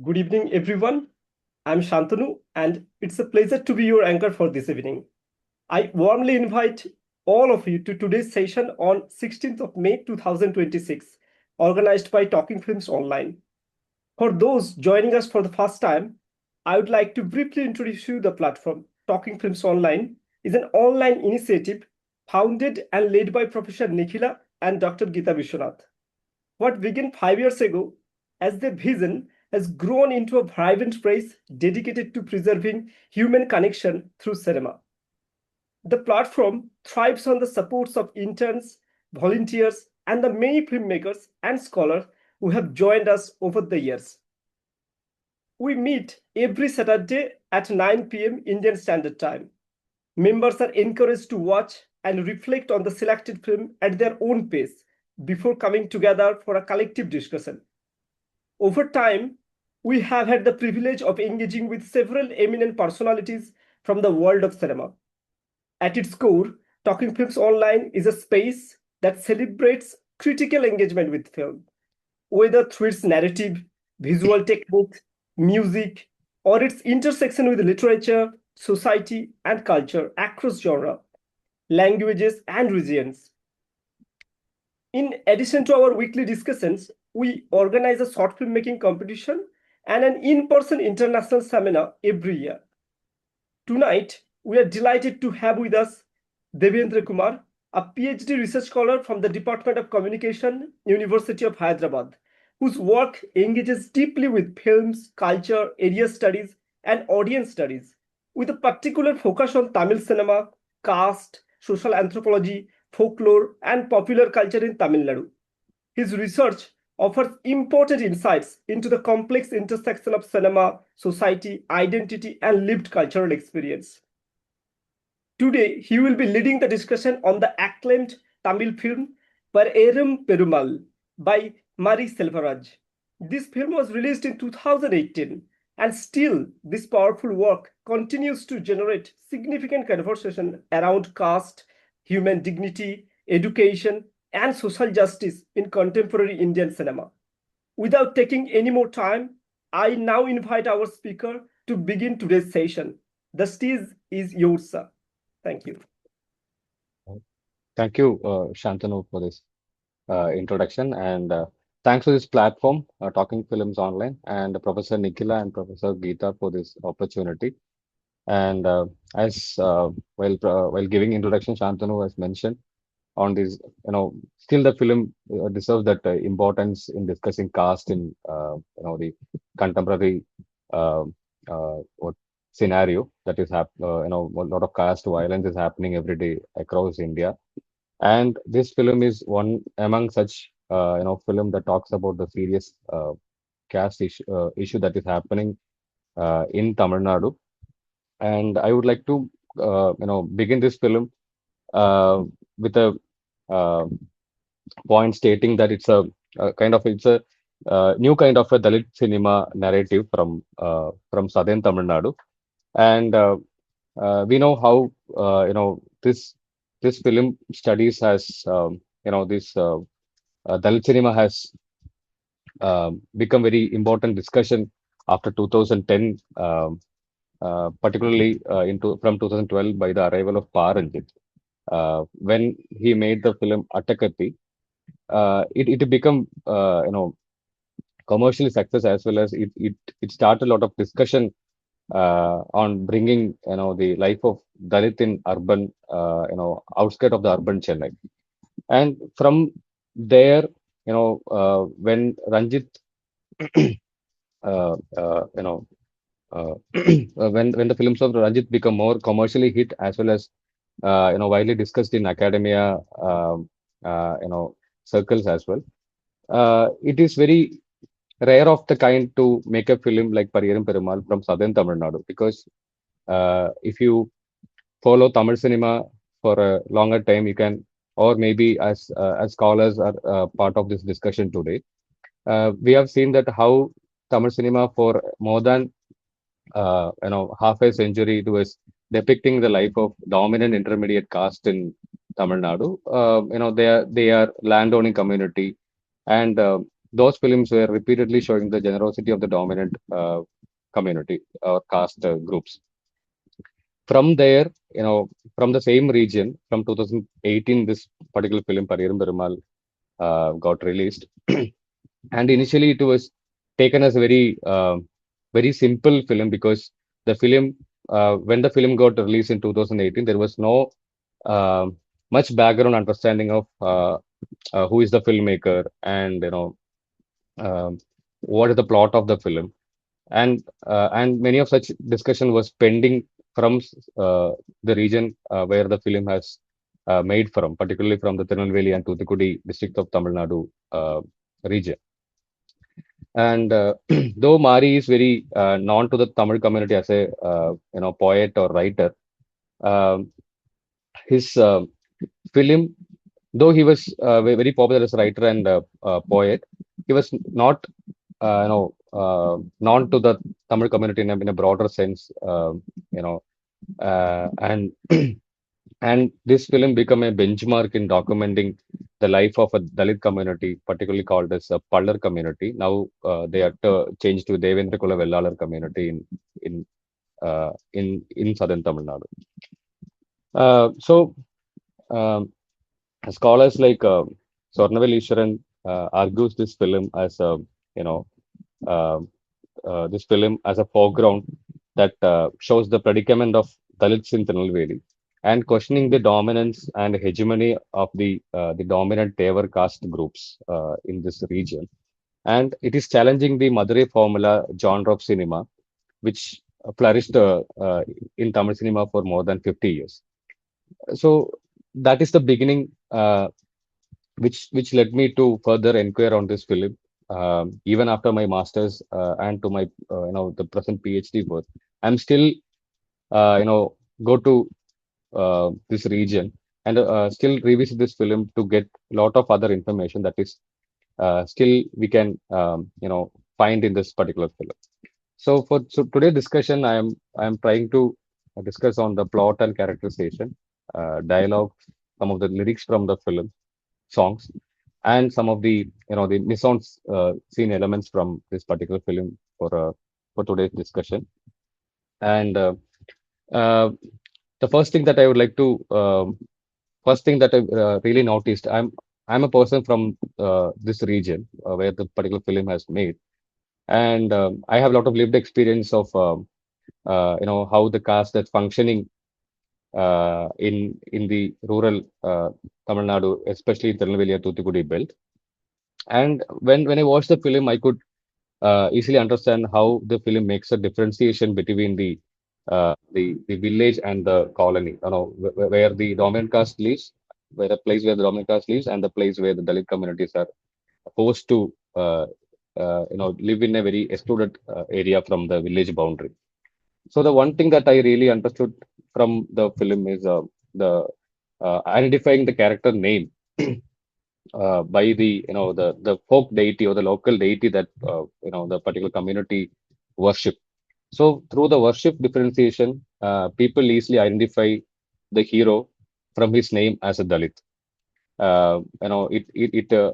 Good evening, everyone. I'm Shantanu, and it's a pleasure to be your anchor for this evening. I warmly invite all of you to today's session on 16th of May 2026, organized by Talking Films Online. For those joining us for the first time, I would like to briefly introduce you the platform. Talking Films Online is an online initiative founded and led by Professor Nikhila and Dr. Geeta Vishwanath. What began 5 years ago as their vision has grown into a vibrant place dedicated to preserving human connection through cinema. The platform thrives on the supports of interns, volunteers, and the many filmmakers and scholars who have joined us over the years. We meet every Saturday at 9 p.m. Indian Standard Time. Members are encouraged to watch and reflect on the selected film at their own pace before coming together for a collective discussion. Over time, we have had the privilege of engaging with several eminent personalities from the world of cinema. At its core, Talking Films Online is a space that celebrates critical engagement with film, whether through its narrative, visual techniques, music, or its intersection with literature, society, and culture across genre, languages, and regions. In addition to our weekly discussions, we organize a short filmmaking competition and an in person international seminar every year. Tonight, we are delighted to have with us Deivendra Kumar, a PhD research scholar from the Department of Communication, University of Hyderabad, whose work engages deeply with films, culture, area studies, and audience studies, with a particular focus on Tamil cinema, caste, social anthropology, folklore, and popular culture in Tamil Nadu. His research offers important insights into the complex intersection of cinema, society, identity, and lived cultural experience. Today, he will be leading the discussion on the acclaimed Tamil film Pariyerum Perumal by Mari Selvaraj. This film was released in 2018, and still, this powerful work continues to generate significant conversation around caste, human dignity, education, and social justice in contemporary Indian cinema. Without taking any more time, I now invite our speaker to begin today's session. The stage is yours, sir. Thank you. Thank you, Shantanu, for this introduction. And thanks for this platform, Talking Films Online, and Professor Nikhila and Professor Geeta for this opportunity. And as while giving introduction, Shantanu has mentioned on this, still the film deserves that importance in discussing caste in, the contemporary uh, what scenario that is a lot of caste violence is happening every day across India, and this film is one among such film that talks about the serious caste issue that is happening in Tamil Nadu. And I would like to begin this film uh, with a uh, point stating that it's a new kind of a Dalit cinema narrative from southern Tamil Nadu, and we know how this film studies has this Dalit cinema has become very important discussion after 2010, particularly from 2012 by the arrival of Paranjit. When he made the film Attakatti, it become commercially success, as well as it started a lot of discussion on bringing the life of Dalit in urban outskirt of the urban Chennai. And from there, when Ranjit uh, uh, you know when the films of Ranjit become more commercially hit, as well as widely discussed in academia, circles as well. It is very rare of the kind to make a film like Pariyerum Perumal from southern Tamil Nadu, because if you follow Tamil cinema for a longer time, you can, or maybe as scholars are part of this discussion today, we have seen that how Tamil cinema for more than half a century, it was depicting the life of dominant intermediate caste in Tamil Nadu. They are landowning community, and those films were repeatedly showing the generosity of the dominant community or caste groups. From there, from the same region, from 2018, this particular film, Pariyerum Perumal, got released. And initially, it was taken as a very simple film because when the film got released in 2018, there was no uh, much background understanding of who is the filmmaker and um, what is the plot of the film, and many of such discussion was pending from the region where the film has made from, particularly from the Tirunelveli and Toothukudi district of Tamil Nadu region. And though Mari is very known to the Tamil community as a poet or writer, um, his film, though he was very popular as a writer and poet, he was not known to the Tamil community in a broader sense. You know, and and this film became a benchmark in documenting the life of a Dalit community, particularly called as a Pallar community. Now they are changed to Devendra Kumar community in in southern Tamil Nadu. So um, scholars like Sornavel Iswaran argues this film as a you know uh, this film as a foreground that shows the predicament of Dalits in Tirunelveli and questioning the dominance and hegemony of the dominant Tevar caste groups in this region. And it is challenging the Madurai formula genre of cinema, which flourished in Tamil cinema for more than 50 years. So that is the beginning, which led me to further inquire on this film. Even after my masters and to my the present PhD work, I'm still go to this region and still revisit this film to get a lot of other information that is still we can find in this particular film. So today's discussion, I am trying to discuss on the plot and characterization, dialogue, some of the lyrics from the film, songs, and some of the the mise scene elements from this particular film for today's discussion. And uh, the first thing that I would like to first thing that I really noticed, I'm a person from this region where the particular film has made, and I have a lot of lived experience of how the caste that's functioning in the rural Tamil Nadu, especially Tirunelveli Toothukudi belt. And when I watched the film, I could easily understand how the film makes a differentiation between the village and the colony. Where the dominant caste lives, where the place where the dominant caste lives, and the place where the Dalit communities are forced to live in a very excluded area from the village boundary. So the one thing that I really understood from the film is the identifying the character name by the folk deity or the local deity that the particular community worship. So through the worship differentiation, people easily identify the hero from his name as a Dalit.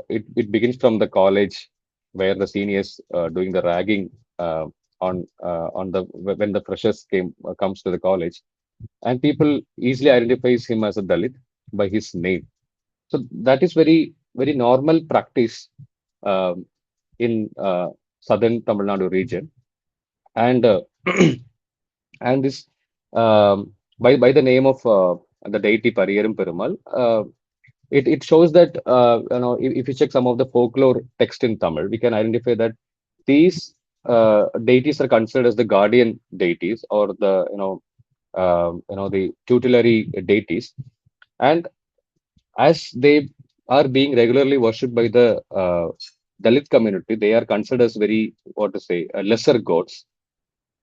It begins from the college where the seniors doing the ragging on the when the freshers comes to the college, and people easily identifies him as a Dalit by his name. So that is very normal practice um, in southern Tamil Nadu region, and and this by the name of the deity Pariyerum Perumal, it shows that if you check some of the folklore text in Tamil, we can identify that these deities are considered as the guardian deities or the the tutelary deities, and as they are being regularly worshipped by the Dalit community, they are considered as very, what to say, lesser gods,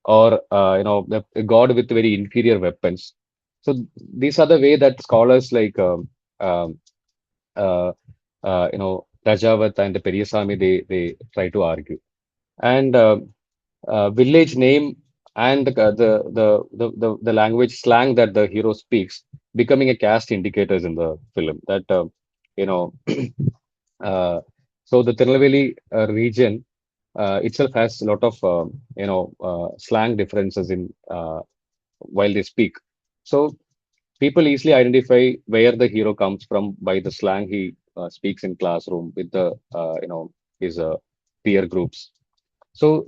or a god with very inferior weapons. So these are the way that scholars like um, uh, Rajavat and the Periyasamy, they try to argue. And village name and the language slang that the hero speaks becoming a caste indicators in the film that you know uh, So the Tirunelveli region itself has a lot of slang differences in while they speak. So people easily identify where the hero comes from by the slang he speaks in classroom with the his peer groups. So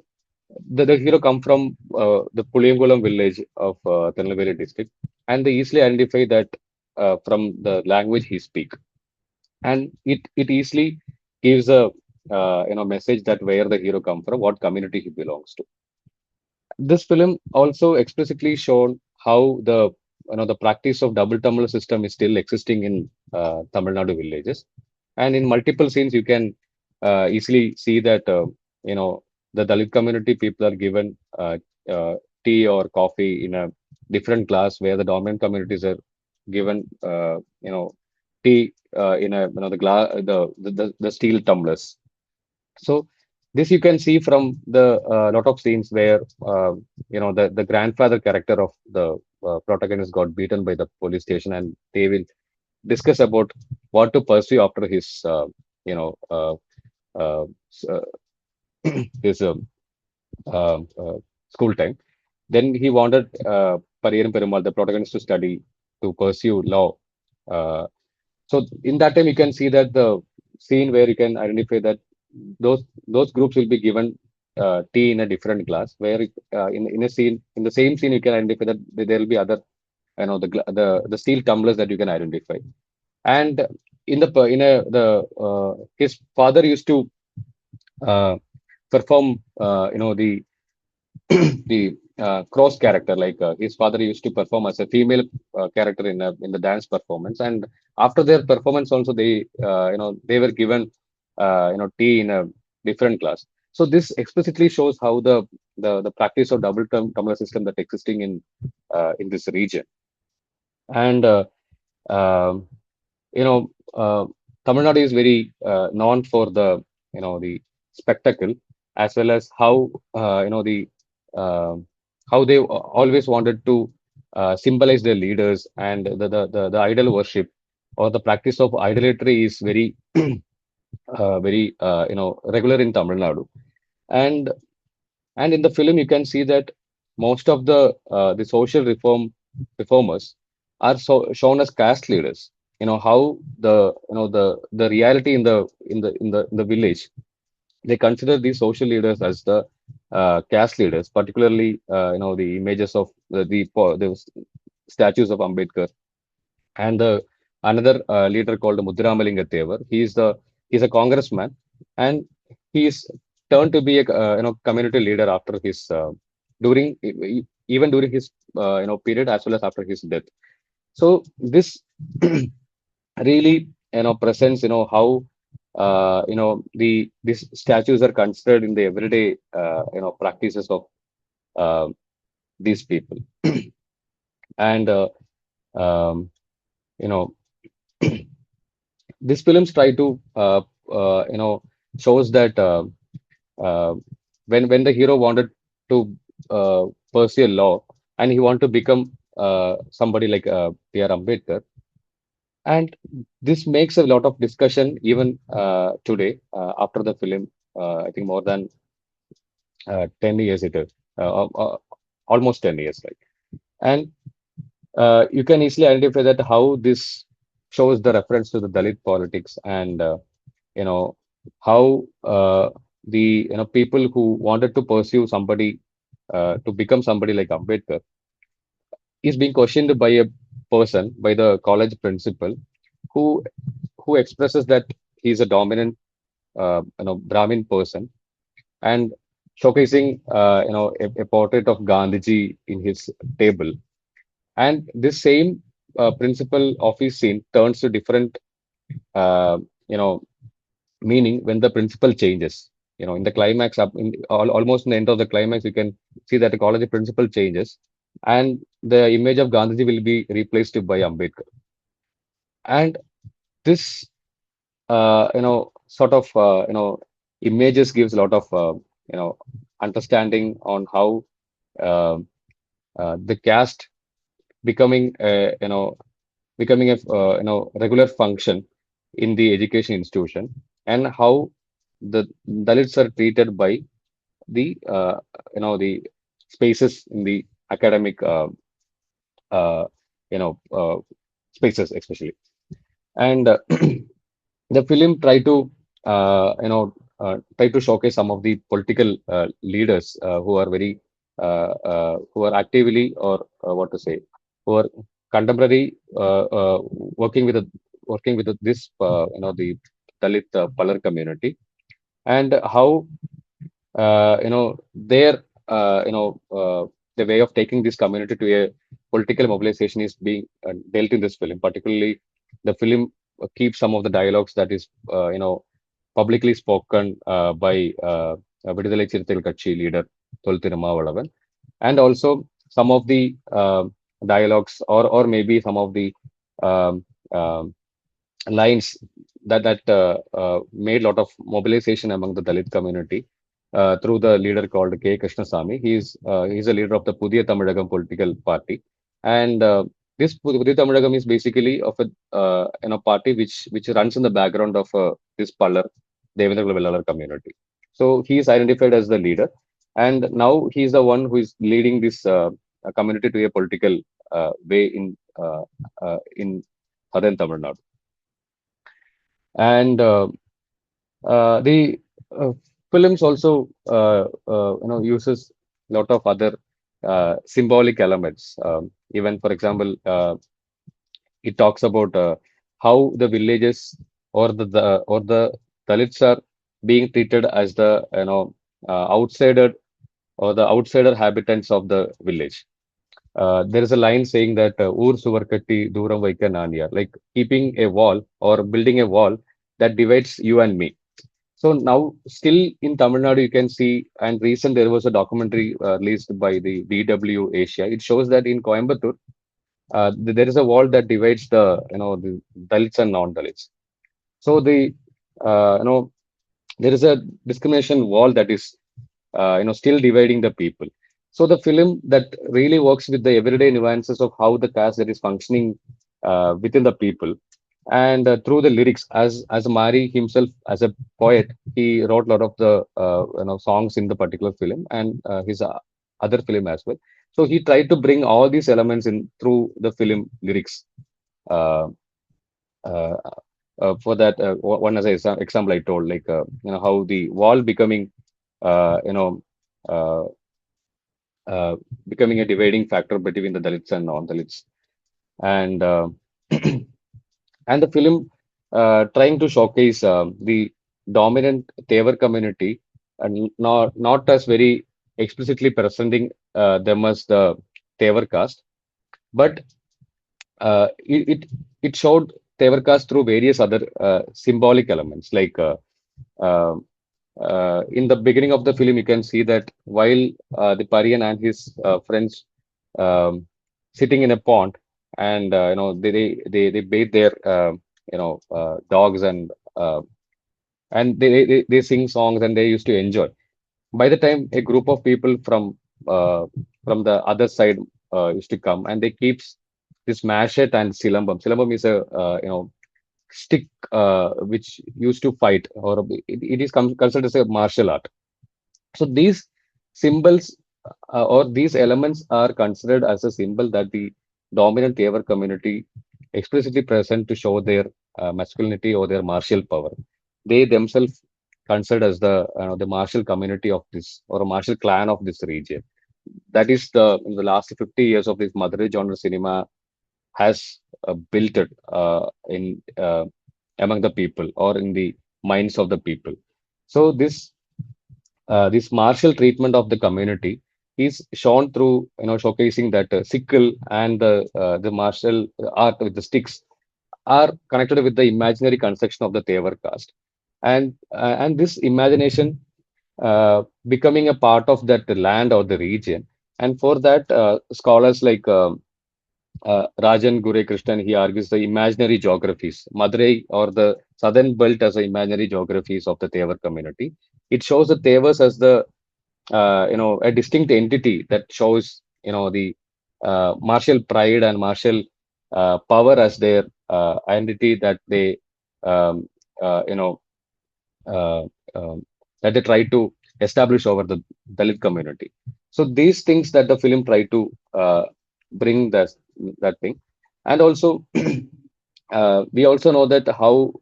the hero come from the Puliyangulam village of Tirunelveli district, and they easily identify that from the language he speak, and it easily gives a message that where the hero come from, what community he belongs to. This film also explicitly shown how the practice of double Tamil system is still existing in Tamil Nadu villages, and in multiple scenes you can easily see that you know the Dalit community people are given tea or coffee in a different glass, where the dominant communities are given tea in a the glass the steel tumblers. So this you can see from the lot of scenes where the grandfather character of the protagonist got beaten by the police station, and they will discuss about what to pursue after his you know uh, s- uh, his school time. Then he wanted Pariyerum Perumal, the protagonist, to study to pursue law. Uh, so in that time, you can see that the scene where you can identify that those groups will be given tea in a different glass. Where in a scene in the same scene, you can identify that there will be other the steel tumblers that you can identify. And in the in a the his father used to uh, perform the cross character, like his father used to perform as a female character in the dance performance, and after their performance also they were given tea in a different class. So this explicitly shows how the practice of double tumbler system that existing in this region. And um you know uh, Tamil Nadu is very known for the spectacle, as well as how the uh, how they always wanted to symbolize their leaders, and the idol worship or the practice of idolatry is very regular in Tamil Nadu. And and in the film you can see that most of the social reformers are shown as caste leaders. How the reality in the village, they consider these social leaders as the caste leaders, particularly the images of the statues of Ambedkar, and the another leader called Mudramalinga Tevar. He's a congressman, and he's turned to be a community leader after his during even during his period, as well as after his death. So this really presents how these statues are considered in the everyday practices of uh, these people. And um, you know these films try to shows that uh, when the hero wanted to pursue law, and he wanted to become somebody like P.R. Ambedkar. And this makes a lot of discussion even today after the film. I think more than 10 years it is, almost 10 years, right? And you can easily identify that how this shows the reference to the Dalit politics, and you know how the people who wanted to pursue somebody to become somebody like Ambedkar is being questioned by a person, by the college principal, who expresses that he's a dominant Brahmin person, and showcasing a portrait of Gandhiji in his table. And this same principal office scene turns to different uh, you know meaning when the principal changes. In the climax, up in almost in the end of the climax, you can see that the college principal changes, and the image of Gandhiji will be replaced by Ambedkar. And this sort of images gives a lot of understanding on how uh, the caste becoming becoming a regular function in the education institution, and how the Dalits are treated by the the spaces in the academic uh, you know spaces especially. And the film try to showcase some of the political leaders who are very who are actively, or what to say, who are contemporary, working with this the Dalit Palar community, and how their the way of taking this community to a political mobilization is being dealt in this film. Particularly, the film keeps some of the dialogues that is publicly spoken by Vidudalai Chirthal Katchi leader Tolthirumavalavan, and also some of the dialogues, or maybe some of the um, um, lines that made a lot of mobilization among the Dalit community through the leader called K. Krishnasamy. He's a leader of the Pudhiya Tamizhagam political party, and this Pudhiya Tamizhagam is basically of a party which runs in the background of this Pallar Devendra Kumar community. So he is identified as the leader, and now he is the one who is leading this community to a political way in southern Tamil Nadu. And the uh, films also uses a lot of other symbolic elements. Even for example, it talks about how the villages or the Dalits are being treated as the outsider, or the outsider habitants of the village. There is a line saying that Ur Suvarkatti Duram Vaikka Naniya, like keeping a wall or building a wall that divides you and me. So now, still in Tamil Nadu, you can see, and recent there was a documentary released by the DW Asia. It shows that in Coimbatore, there is a wall that divides the Dalits and non-Dalits. So there is a discrimination wall that is still dividing the people. So the film that really works with the everyday nuances of how the caste that is functioning within the people, and through the lyrics, as Mari himself as a poet, he wrote a lot of the songs in the particular film, and his other film as well. So he tried to bring all these elements in through the film lyrics. Uh, uh, for that, one as an example I told, like how the wall becoming uh, you know uh, uh, becoming a dividing factor between the Dalits and non-Dalits, and and the film trying to showcase the dominant Tevar community, and not as very explicitly presenting them as the Tevar caste, but it showed Tevar caste through various other symbolic elements. Like uh, in the beginning of the film, you can see that while the Pariyan and his friends um, sitting in a pond, and they bathe their dogs, and they sing songs, and they used to enjoy. By the time a group of people uh, from the other side used to come, and they keeps this mashet and silambam. Silambam is a stick which used to fight, or it is considered as a martial art. So these symbols or these elements are considered as a symbol that the dominant Tevar community explicitly present to show their masculinity or their martial power. They themselves considered as the martial community of this, or a martial clan of this region. That is the in the last 50 years of this Madurai genre cinema has built it in among the people, or in the minds of the people. So this martial treatment of the community is shown through showcasing that sickle and the martial art with the sticks are connected with the imaginary construction of the Tevar caste, and this imagination becoming a part of that land or the region. And for that, scholars like Rajan Gure Krishnan, he argues the imaginary geographies, Madurai or the southern belt as the imaginary geographies of the Tevar community. It shows the Tevas as the a distinct entity that shows the martial pride and martial power as their identity that they um, uh, you know uh, um, that they try to establish over the Dalit community. So these things that the film try to bring that thing, and also we also know that how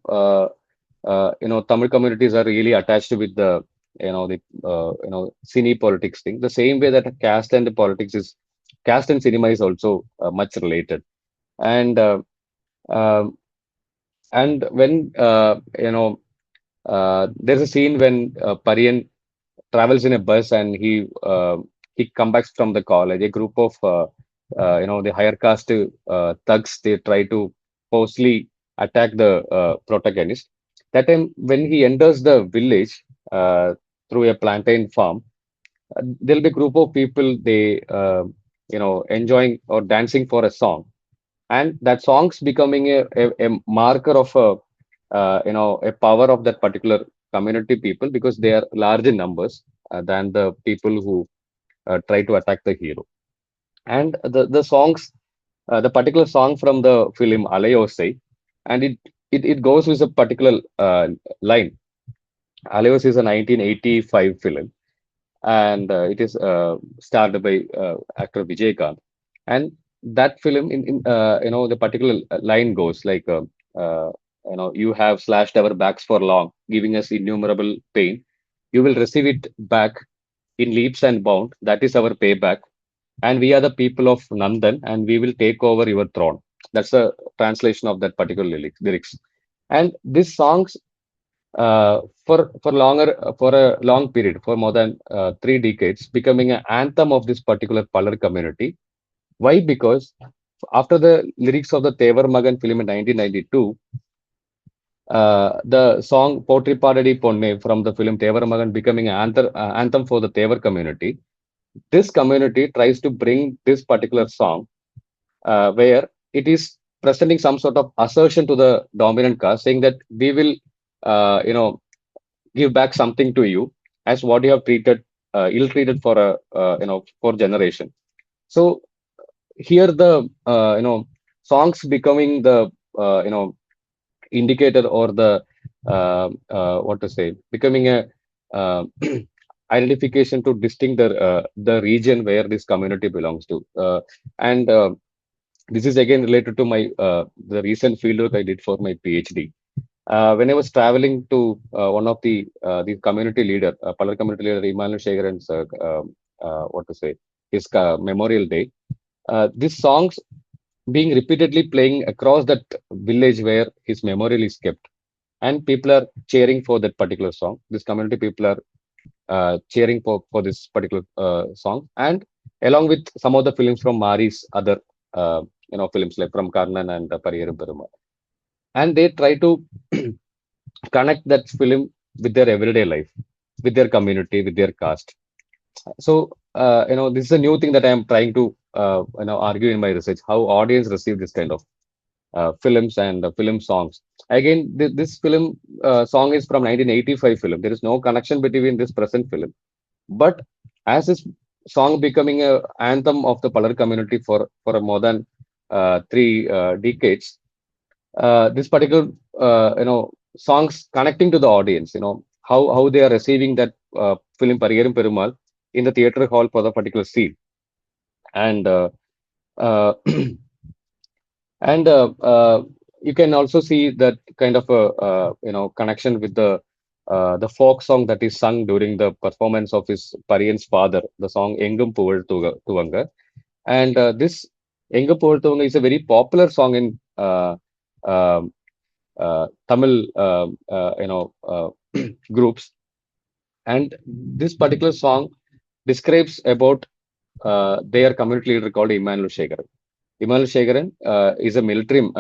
Tamil communities are really attached with the cine politics thing. The same way that caste and cinema is also much related. And um and when there's a scene when Pariyan travels in a bus and he comes back from the college. A group of the higher caste thugs, they try to forcefully attack the protagonist. That time when he enters the village through a plantain farm, there'll be a group of people, they enjoying or dancing for a song, and that song's becoming a marker of a power of that particular community people, because they are large in numbers than the people who try to attack the hero. And the songs, the particular song from the film Alayosai, and it goes with a particular line. Alayos is a 1985 film, and it is starred by actor Vijay Kant. And that film, the particular line goes like, you have slashed our backs for long, giving us innumerable pain. You will receive it back in leaps and bounds. That is our payback. And we are the people of Nandan, and we will take over your throne. That's the translation of that particular lyrics. And these songs for a long period, for more than 3 decades, becoming an anthem of this particular Palar community. Why? Because after the lyrics of the Tevar Magan film in 1992, the song Potri Padadi Ponne from the film Tevar Magan becoming an anthem for the Tevar community. This community tries to bring this particular song where it is presenting some sort of assertion to the dominant caste, saying that we will, give back something to you as what you have treated ill-treated for a for generation. So here the songs becoming the indicator, or the what to say, becoming a uh, identification to distinct the region where this community belongs to. And this is again related to my the recent fieldwork I did for my PhD. When I was traveling to one of the community leader, Palar community leader Emmanuel Shegaran's what to say, his memorial day, these songs being repeatedly playing across that village where his memorial is kept, and people are cheering for that particular song. This community people are cheering for this particular song, and along with some of the films from Mari's other films like from Karnan and Pariyerum Perumal, and they try to connect that film with their everyday life, with their community, with their caste. So, this is a new thing that I am trying to, argue in my research, how audience receive this kind of films and film songs. Again, this film song is from 1985 film. There is no connection between this present film. But as this song becoming a anthem of the Palar community for a more than 3 decades, this particular songs connecting to the audience, how they are receiving that film Pariyerum Perumal in the theater hall for the particular scene. And uh, and you can also see that kind of a connection with the folk song that is sung during the performance of his Pariyan's father, the song Engum Puval Tuvanga. And this Engum Puval Tuvanga is a very popular song in um Tamil groups. And this particular song describes about their community leader called Emmanuel Shegaran. Emmanuel Shegaran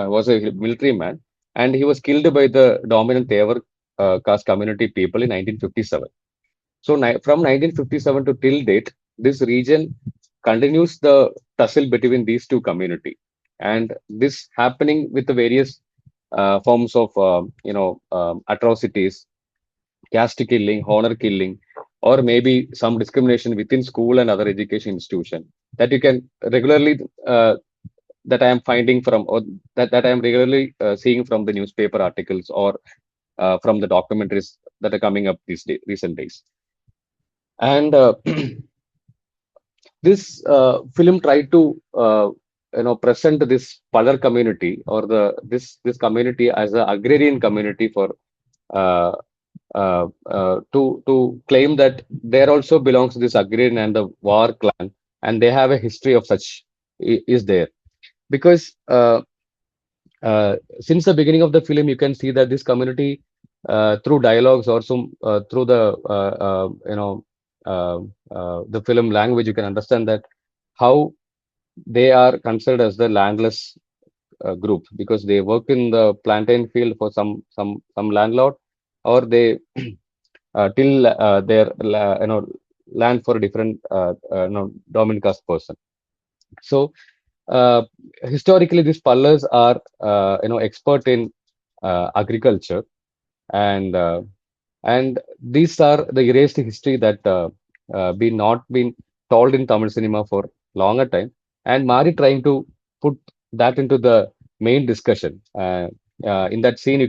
was a military man, and he was killed by the dominant Tevar caste community people in 1957. So from 1957 to till date, this region continues the tussle between these two community, and this happening with the various forms of atrocities, caste killing, honor killing, or maybe some discrimination within school and other education institution that you can regularly that I am finding from, or that I am regularly seeing from the newspaper articles, or from the documentaries that are coming up these recent days. And this film tried to present this Palar community, or this community as an agrarian community for uh, to claim that there also belongs to this agrarian and the war clan, and they have a history of such is there, because since the beginning of the film you can see that this community, through dialogues or some through uh, the film language, you can understand that how they are considered as the landless group, because they work in the plantain field for some landlord, or they till their land for a different dominant caste person. So uh, historically, these Pallas are expert in agriculture, and these are the erased history that been not been told in Tamil cinema for longer time, and Mari trying to put that into the main discussion. In that scene,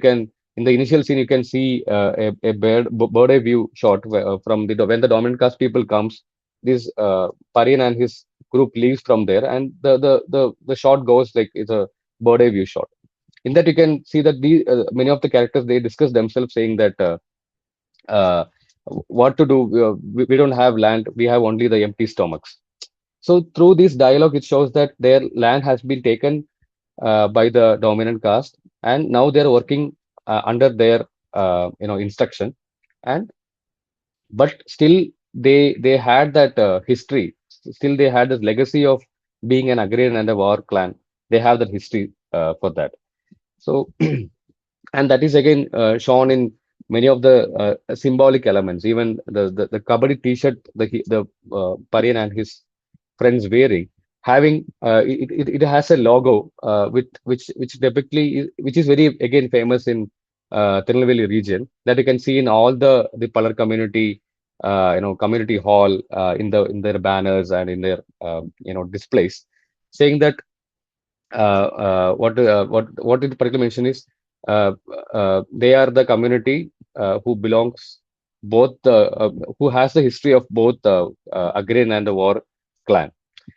in the initial scene you can see a bird eye view shot from the when the dominant caste people comes. This Parian and his group leaves from there, and the shot goes like it's a bird eye view shot. In that you can see that the many of the characters they discuss themselves, saying that uh, what to do, we don't have land, we have only the empty stomachs. So through this dialogue it shows that their land has been taken by the dominant caste, and now they're working under their instruction. And but still they had that history, still they had this legacy of being an agrarian and a war clan. They have that history for that. So and that is again shown in many of the symbolic elements. Even the kabaddi t-shirt, the Parian and his friends wearing, having it has a logo which typically which is very again famous in Tirunelveli region, that you can see in all the Palar community community hall, in their banners and in their displays, saying that what it particularly mention is uh, they are the community who belongs both who has the history of both agrarian and the war clan.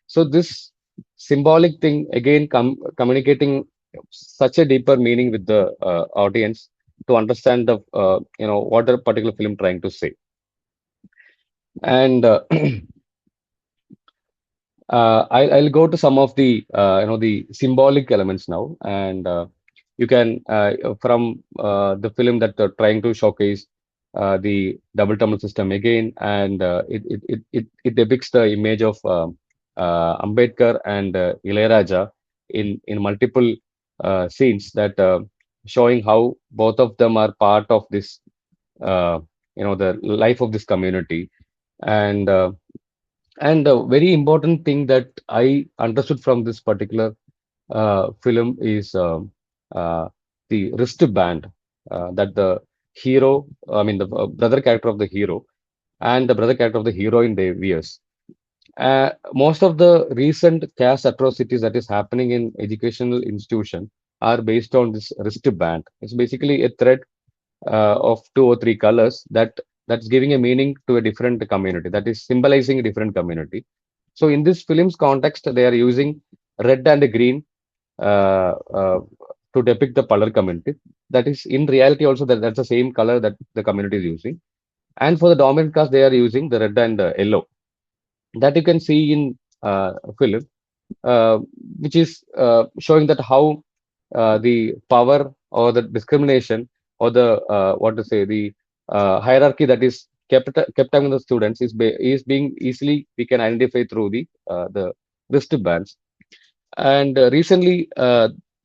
So this symbolic thing again communicating such a deeper meaning with the audience to understand the what the particular film trying to say. And I'll go to some of the the symbolic elements now, and you can from the film that they're trying to showcase the double tunnel system again, and it depicts the image of Ambedkar and Ilayaraja in multiple scenes that showing how both of them are part of this the life of this community. And a very important thing that I understood from this particular film is uh, the wristband that the hero, I mean, the brother character of the hero and the brother character of the heroine, they wears. Most of the recent caste atrocities that is happening in educational institution are based on this wristband. It's basically a thread of two or three colors that's giving a meaning to a different community, that is symbolizing a different community. So in this film's context, they are using red and green to depict the color community. That is in reality also that's the same color that the community is using. And for the dominant caste, they are using the red and yellow that you can see in film, uh, which is showing that how the power or the discrimination or the what to say the hierarchy that is kept among the students is being easily we can identify through the wristbands. And recently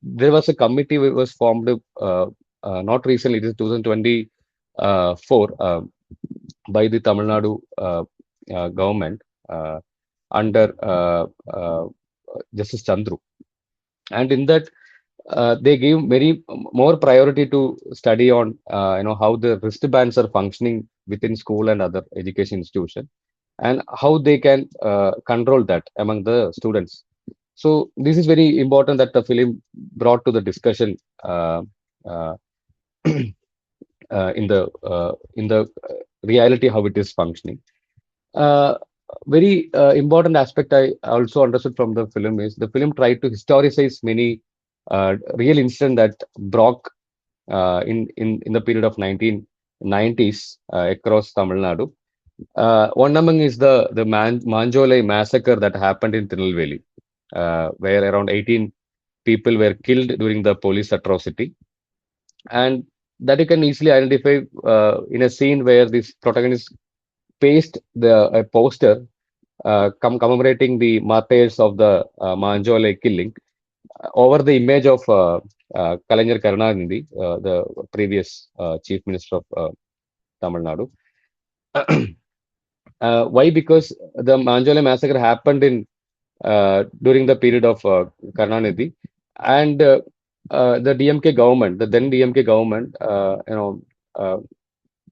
there was a committee which was formed, not recently, it is 2024, by the Tamil Nadu government under Justice Chandru. And in that, they give very more priority to study on how the wristbands are functioning within school and other education institution, and how they can control that among the students. So this is very important that the film brought to the discussion. uh, uh, in the reality how it is functioning. Uh, Very important aspect I also understood from the film is the film tried to historicize many real incidents that broke in the period of 1990s across Tamil Nadu. One among is the Manjolai massacre that happened in Tirunelveli, where around 18 people were killed during the police atrocity, and that you can easily identify in a scene where this protagonist pasted a poster commemorating the martyrs of the Manjolai killing over the image of Kalaignar Karunanidhi, the previous chief minister of Tamil Nadu. Why? Because the Manjolai massacre happened in during the period of Karunanidhi, and the DMK government, the then DMK government, uh,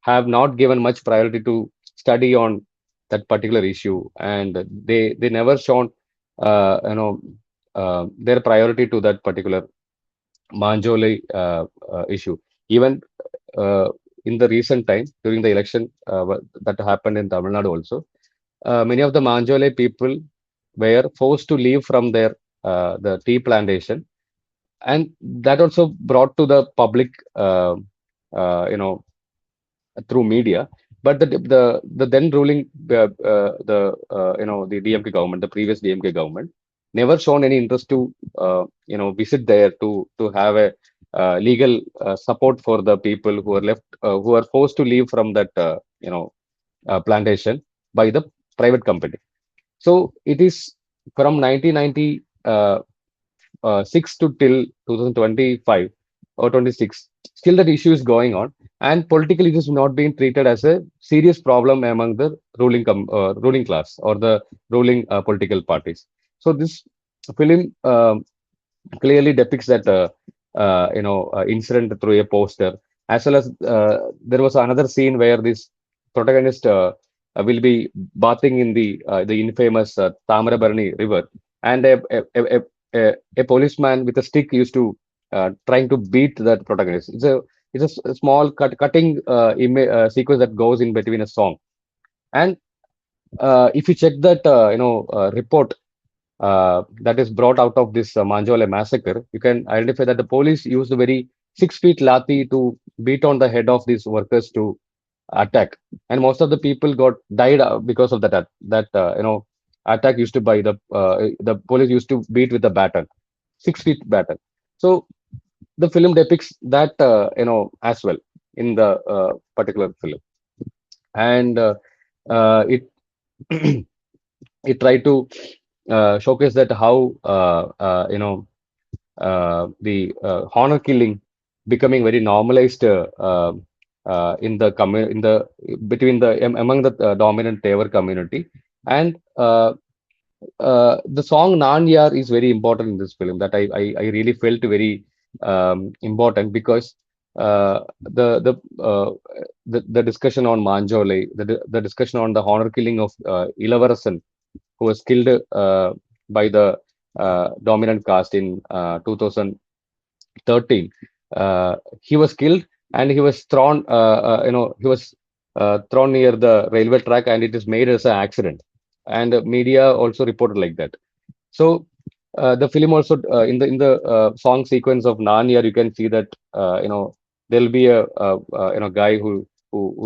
have not given much priority to study on that particular issue, and they never shown their priority to that particular Manjolai issue. Even uh, in the recent time during the election that happened in Tamil Nadu also, many of the Manjolai people were forced to leave from their the tea plantation, and that also brought to the public, you know, through media. But the then ruling the DMK government, the previous DMK government, never shown any interest to visit there to have a legal support for the people who are left who are forced to leave from that plantation by the private company. So it is from 1990. 6 to till 2025 or 26, still that issue is going on, and political issues not being treated as a serious problem among the ruling class or the ruling political parties. So this film clearly depicts that incident through a poster, as well as there was another scene where this protagonist will be bathing in the infamous Tamarabarani river, and a policeman with a stick used to trying to beat that protagonist. It's a small cutting sequence that goes in between a song, and if you check that report that is brought out of this Manjole massacre, you can identify that the police used a very 6 feet lathi to beat on the head of these workers to attack, and most of the people got died because of that attack used to by the police used to beat with the baton, 6 feet baton. So the film depicts that as well in the particular film, and it it tried to showcase that how the honor killing becoming very normalized in the between the among the dominant Tevar community, and the song Nan Yar is very important in this film, that I really felt very important, because the discussion on Manjole, the discussion on the honor killing of Ilavarasan, who was killed by the dominant caste in 2013. He was killed, and he was thrown. He was thrown near the railway track, and it is made as an accident. And media also reported like that. So the film also in the song sequence of Nanya, you can see that there'll be a guy who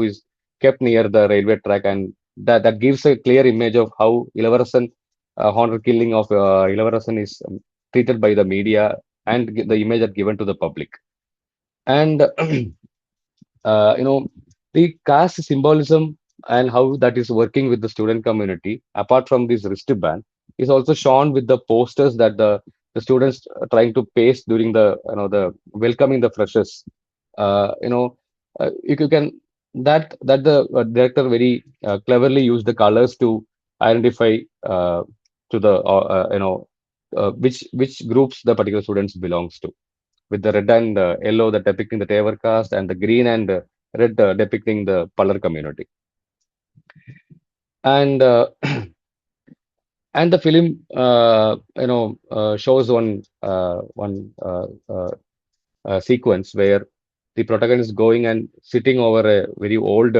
is kept near the railway track, and that gives a clear image of how Ilavarasan honor killing of Ilavarasan is treated by the media, and the image that given to the public. And the caste symbolism and how that is working with the student community, apart from this wristband, is also shown with the posters that the students are trying to paste during the welcoming the freshers. You can that the director very cleverly used the colors to identify to the which groups the particular students belongs to, with the red and yellow that depicting the Tevar caste, and the green and red depicting the Palar community. And and the film shows one sequence where the protagonist going and sitting over a very old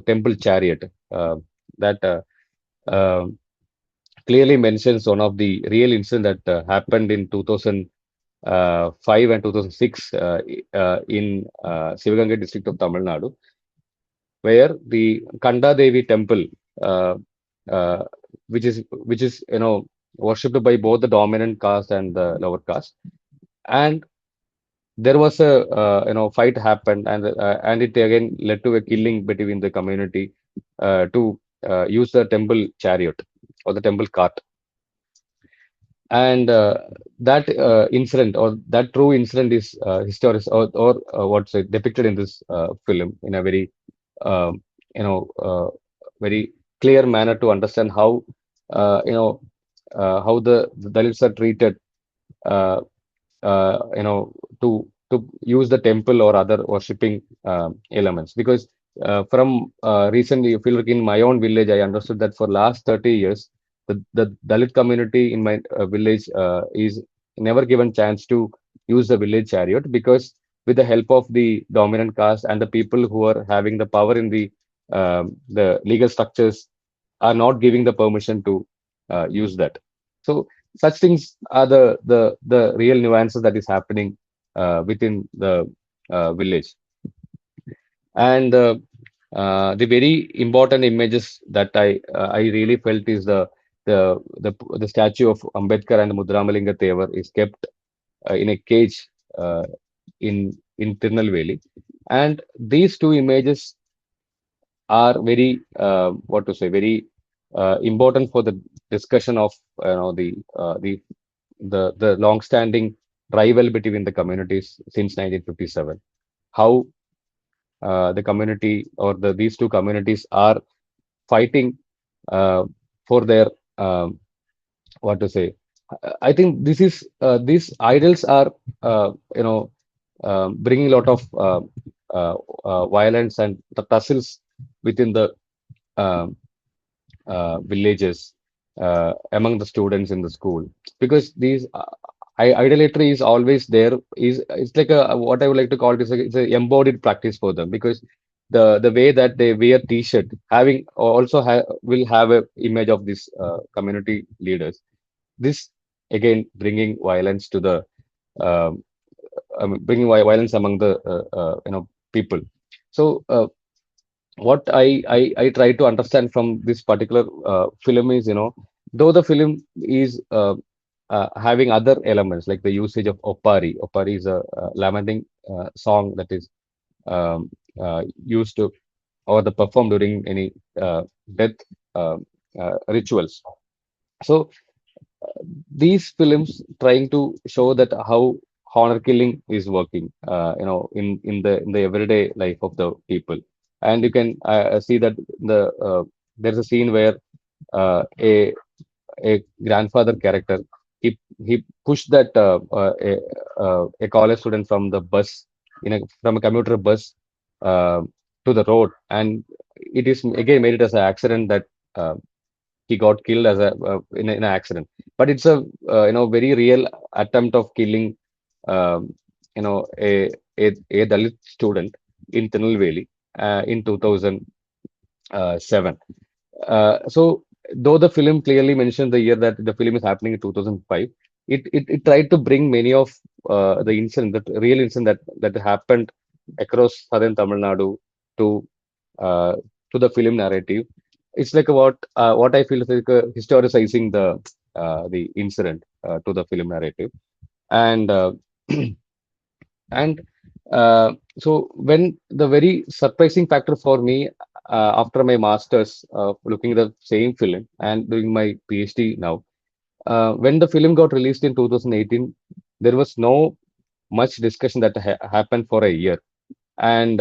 temple chariot that clearly mentions one of the real incidents that happened in 2005 and 2006 in Sivaganga district of Tamil Nadu, where the Kanda Devi temple, uh, uh, which is worshipped by both the dominant caste and the lower caste, and there was a fight happened, and it again led to a killing between the community to use the temple chariot or the temple cart. And that incident or that true incident is historic or what's it depicted in this film in a very um, you know very clear manner to understand how how the Dalits are treated uh, you know to use the temple or other worshipping elements, because from recently, if you look in my own village, I understood that for last 30 years the Dalit community in my village is never given chance to use the village chariot, because with the help of the dominant caste and the people who are having the power in the legal structures are not giving the permission to use that. So such things are the real nuances that is happening within the village. And the very important images that I really felt is the statue of Ambedkar and Mudramalinga Thevar is kept in a cage in Tirunelveli, and these two images are very what to say very important for the discussion of the long-standing rival between the communities since 1957. How the community or these two communities are fighting uh, for their um, what to say. I think these idols are bringing a lot of violence and the tussles within the um villages among the students in the school, because these idolatry is always there. Is it's like a what I would like to call it is it's a embodied practice for them, because the way that they wear t-shirt having also will have a image of these community leaders. This again bringing violence to the um, bringing violence among the people. So what I try to understand from this particular film is, though the film is having other elements like the usage of opari. Opari is a lamenting song that is used to or the performed during any death uh, rituals. So these films trying to show that how honor killing is working, in the everyday life of the people. And you can see that there's a scene where a grandfather character, he pushed that a college student from the bus from a commuter bus uh, to the road, and it is again made it as an accident that uh, he got killed as in an accident. But it's a very real attempt of killing um, you know a, a Dalit student in Tirunelveli in 2007. So though the film clearly mentioned the year that the film is happening in 2005, it tried to bring many of the incident, the real incident that happened across southern Tamil Nadu to uh, to the film narrative. It's like what I feel is like historicizing the incident to the film narrative. And and so when the very surprising factor for me after my master's looking at the same film and doing my PhD now, when the film got released in 2018, there was no much discussion that happened for a year. And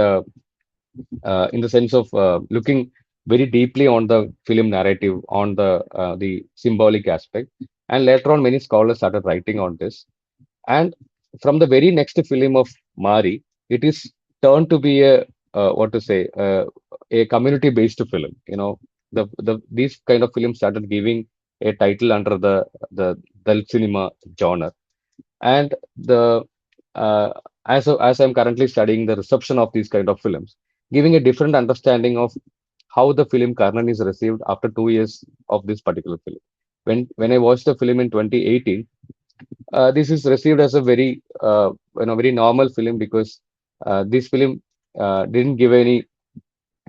in the sense of looking very deeply on the film narrative, on the symbolic aspect, and later on, many scholars started writing on this. And from the very next film of Mari, it is turned to be a what to say a community-based film. These kind of films started giving a title under the Dalit cinema genre, and the uh, as I'm currently studying the reception of these kind of films, giving a different understanding of how the film Karnan is received after 2 years of this particular film. When I watched the film in 2018, this is received as a very very normal film because this film didn't give any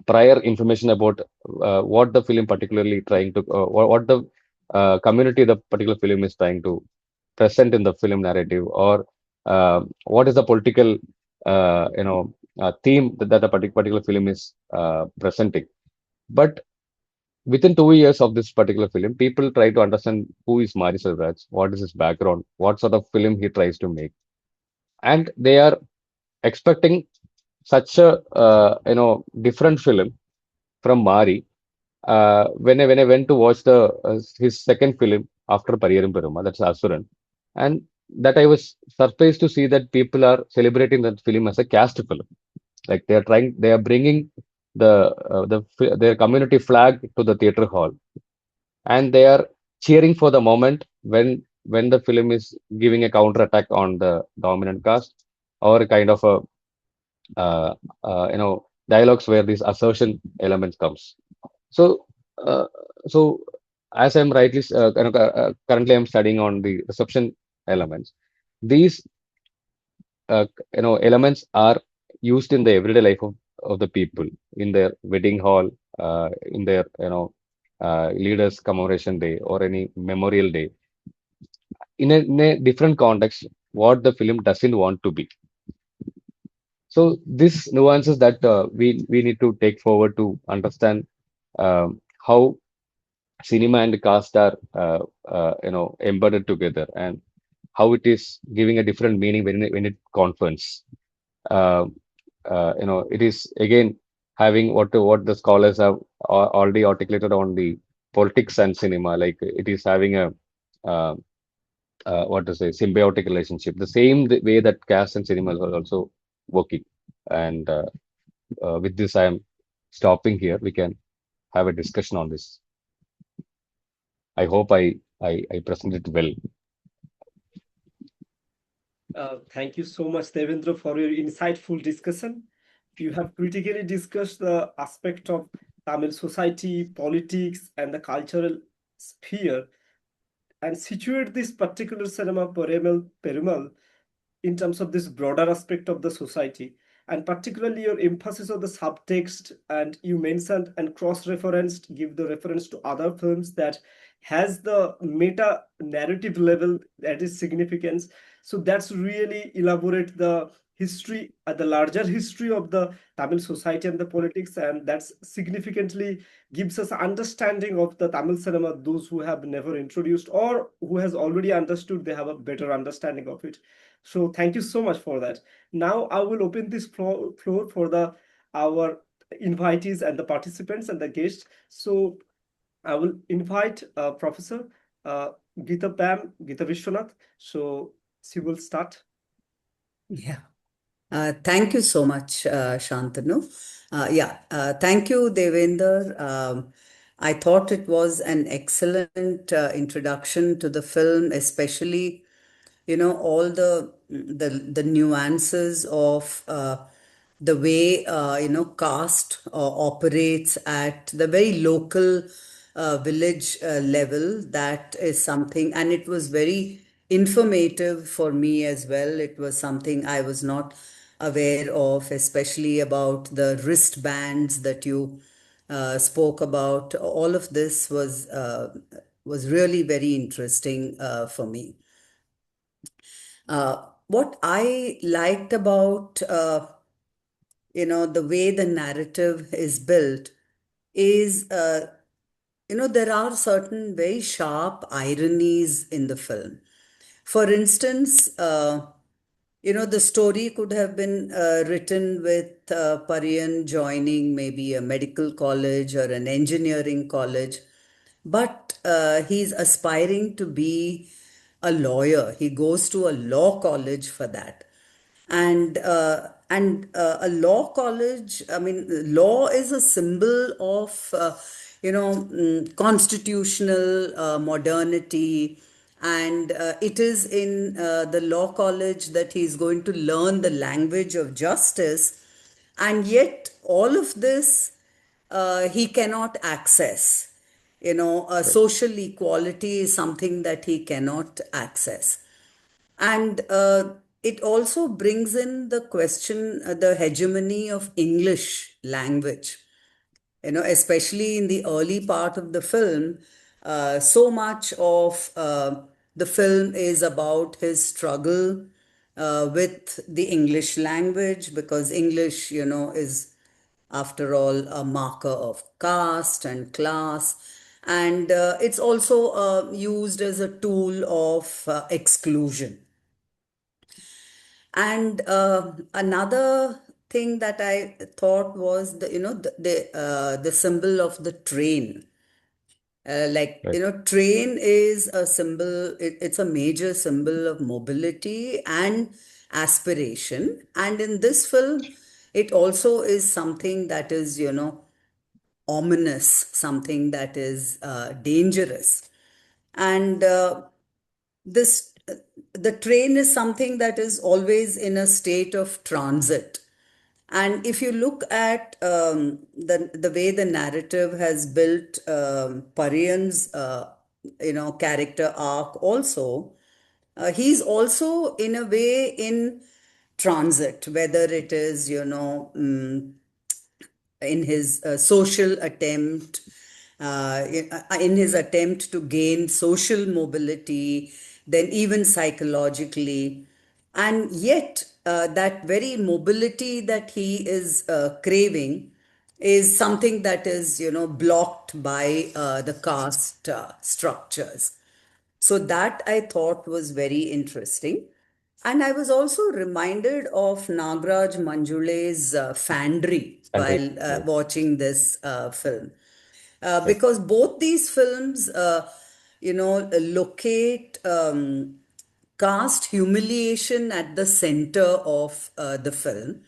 prior information about what the film particularly trying to what the community the particular film is trying to present in the film narrative, or what is the political theme that a particular film is presenting. But within 2 years of this particular film, people try to understand who is Mari Selvaraj, what is his background, what sort of film he tries to make, and they are expecting such a different film from Mari. When I went to watch the his second film after Pariyerum Perumal, that's Asuran, and that I was surprised to see that people are celebrating that film as a caste film. Like they are bringing their community flag to the theater hall, and they are cheering for the moment when the film is giving a counter attack on the dominant caste, or a kind of a dialogues where this assertion element comes. So, uh, so as I'm currently I'm studying on the reception elements. These elements are used in the everyday life of the people in their wedding hall, in their leaders commemoration day or any memorial day, in a different context, what the film doesn't want to be. So these nuances that we need to take forward to understand how cinema and cast are embedded together, and how it is giving a different meaning when it confronts. Uh, it is again having what the scholars have already articulated on the politics and cinema. Like it is having a uh, what to say symbiotic relationship, the same way that cast and cinema are also working. And with this, I am stopping here. We can have a discussion on this. I hope I presented well. Thank you so much, Devendra, for your insightful discussion. You have critically discussed the aspect of Tamil society, politics, and the cultural sphere, and situate this particular cinema Perumal in terms of this broader aspect of the society, and particularly your emphasis on the subtext, and you mentioned and cross-referenced, give the reference to other films that has the meta narrative level that is significance. So that's really elaborate the history, the larger history of the Tamil society and the politics, and that's significantly gives us understanding of the Tamil cinema, those who have never introduced or who has already understood, they have a better understanding of it. So thank you so much for that. Now I will open this floor for the our invitees and the participants and the guests. So I will invite Professor uh, Gita Vishwanath. So she will start. Yeah. Thank you so much, Shantanu. Thank you, Devender. I thought it was an excellent introduction to the film, especially all the nuances of the way caste operates at the very local village level. That is something, and it was very informative for me as well. It was something I was not aware of, especially about the wristbands that you spoke about. All of this was really very interesting for me. What I liked about the way the narrative is built is there are certain very sharp ironies in the film. For instance, the story could have been written with Pariyan joining maybe a medical college or an engineering college, but he's aspiring to be a lawyer. He goes to a law college for that. And a law college, I mean, law is a symbol of constitutional modernity, And it is in the law college that he's going to learn the language of justice. And yet, all of this he cannot access. Right. Social equality is something that he cannot access. And it also brings in the question, the hegemony of English language. Especially in the early part of the film, so much of the film is about his struggle with the English language, because English, is after all a marker of caste and class. And it's also used as a tool of exclusion. And another thing that I thought was the symbol of the train. Right. Train is a symbol. It's a major symbol of mobility and aspiration. And in this film, it also is something that is, ominous, something that is dangerous. And this the train is something that is always in a state of transit. And if you look at the way the narrative has built Pariyan's character arc also, he's also in a way in transit, whether it is in his social attempt, in his attempt to gain social mobility, then even psychologically. And yet, that very mobility that he is craving is something that is, blocked by the caste structures. So that I thought was very interesting. And I was also reminded of Nagraj Manjule's Fandry Henry. while Right. watching this film. Right. Because both these films, locate caste humiliation at the center of the film.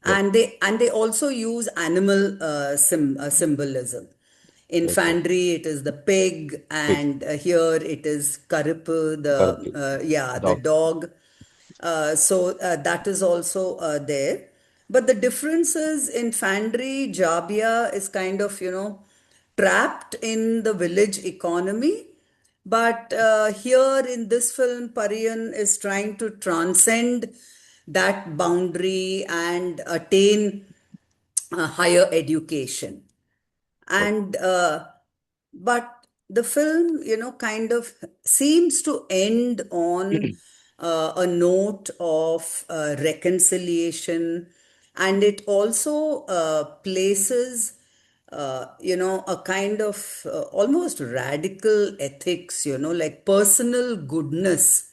Right. And they also use animal symbolism. In Right. Right. Fandry, it is the pig, Big. and here it is Karuppu, Correct. the Dog. dog. So that is also there. But the difference is in Fandry, Jabia is kind of, trapped in the village economy. But here in this film, Pariyan is trying to transcend that boundary and attain higher education. Right. And but the film, kind of seems to end on a note of reconciliation. And it also places a kind of almost radical ethics, like personal goodness,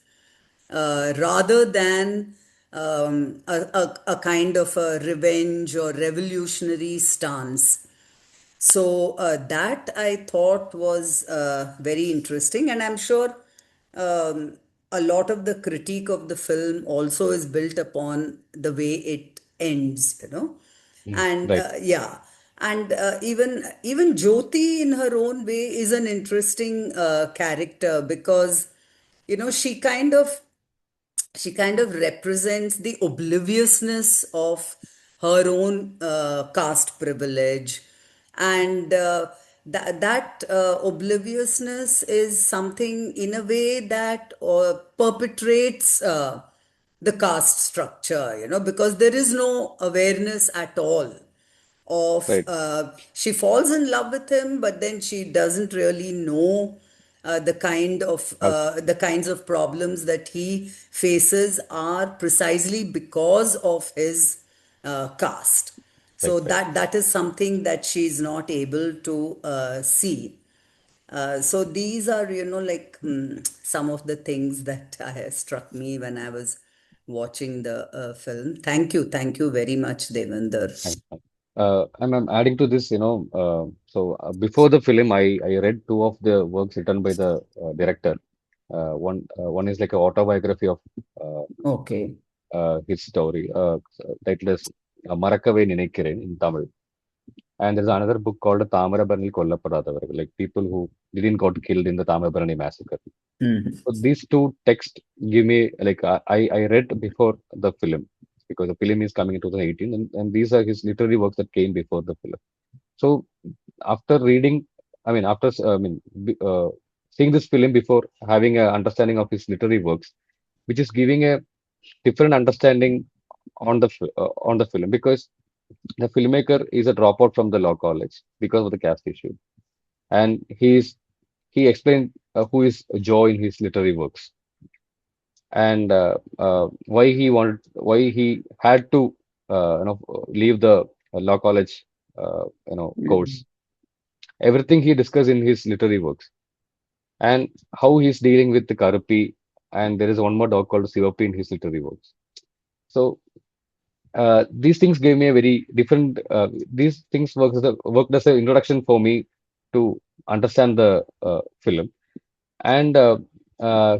rather than a kind of a revenge or revolutionary stance. So that I thought was very interesting, and I'm sure um, a lot of the critique of the film also is built upon the way it ends, and Right. yeah, and even Jyoti in her own way is an interesting character, because she kind of represents the obliviousness of her own caste privilege. And that obliviousness is something in a way that perpetrates the caste structure, because there is no awareness at all of Right. she falls in love with him, but then she doesn't really know How? the kinds of problems that he faces are precisely because of his caste. Right. So Right. that is something that she's not able to see. So these are, like some of the things that struck me when I was watching the film. Thank you very much, Devendra. Fine. I'm adding to this, before the film, I read two of the works written by the director. One is like an autobiography of uh, Okay. his story, titled as Marakave Ninekkiren in Tamil. And there's another book called Tamarabarani Kollappadathavaru, like people who didn't got killed in the Tamarabarani massacre. Mhm. So these two texts give me like I read before the film because the film is coming in 2018, and these are his literary works that came before the film. So after reading, I mean, seeing this film before having an understanding of his literary works, which is giving a different understanding on the film because the filmmaker is a dropout from the law college because of the caste issue, and he explained who is Joe in his literary works and why he had to leave the law college course. Everything he discussed in his literary works and how he's dealing with the Karupi, and there is one more dog called Sivapi in his literary works. So these things gave me a very different. These things worked as an introduction for me to understand the film. And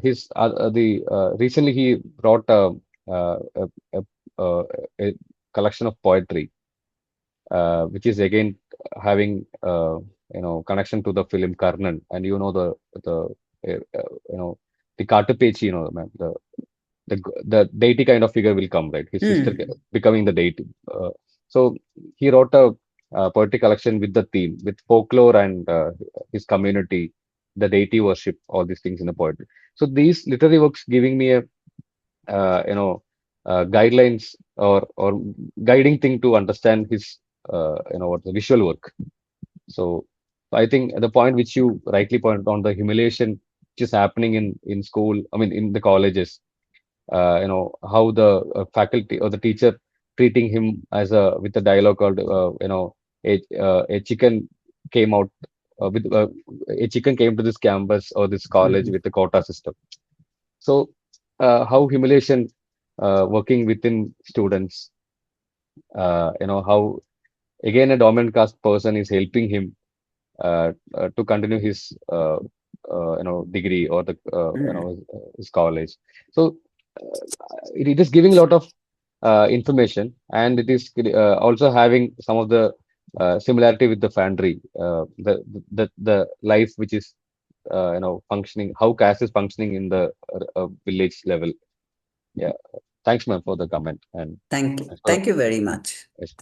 his the recently he brought a, uh, a collection of poetry, which is again having connection to the film Karnan, and the the Katapechi, ma'am, the deity kind of figure will come, right? His sister becoming the deity. So he wrote a, poetry collection with the theme, with folklore and his community, the deity worship, all these things in the poetry. So these literary works giving me a guidelines or guiding thing to understand his what the visual work. So I think the point which you rightly pointed on, the humiliation which is happening in school, I mean in the colleges, how the faculty or the teacher treating him as a with a dialogue called a chicken came out with a chicken came to this campus or this college with the quota system. So how humiliation working within students, how again a dominant caste person is helping him to continue his degree or the his college. So it is giving a lot of information, and it is also having some of the similarity with the Fandry, the life which is functioning, how caste is functioning in the village level. Yeah, thanks, ma'am, for the comment, and Thank you. thanks for Thank you very much. yes.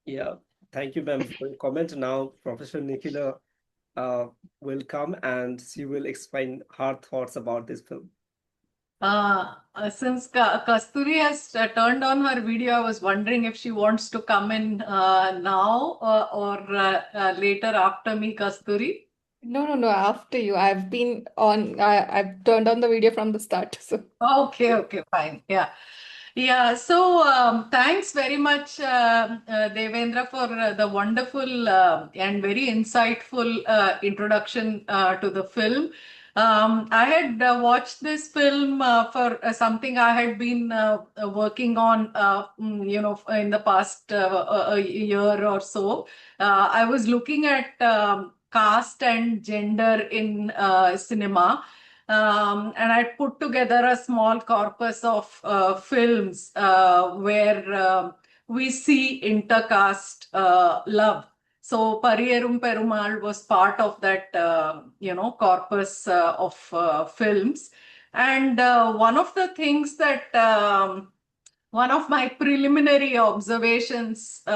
Yeah, thank you, ma'am, for your comment. Now, Professor Nikhila uh, will come and she will explain her thoughts about this film. Since Kasturi has turned on her video, I was wondering if she wants to come in now or later after me, Kasturi. No. After you, I've been on. I've turned on the video from the start. So Okay, fine. Yeah. So thanks very much, Devendra, for the wonderful and very insightful introduction to the film. I had watched this film for something I had been working on, in the past a year or so. I was looking at caste and gender in cinema. And I put together a small corpus of films where we see intercaste love. So Pariyerum Perumal was part of that, corpus of films. And one of the things that one of my preliminary observations, when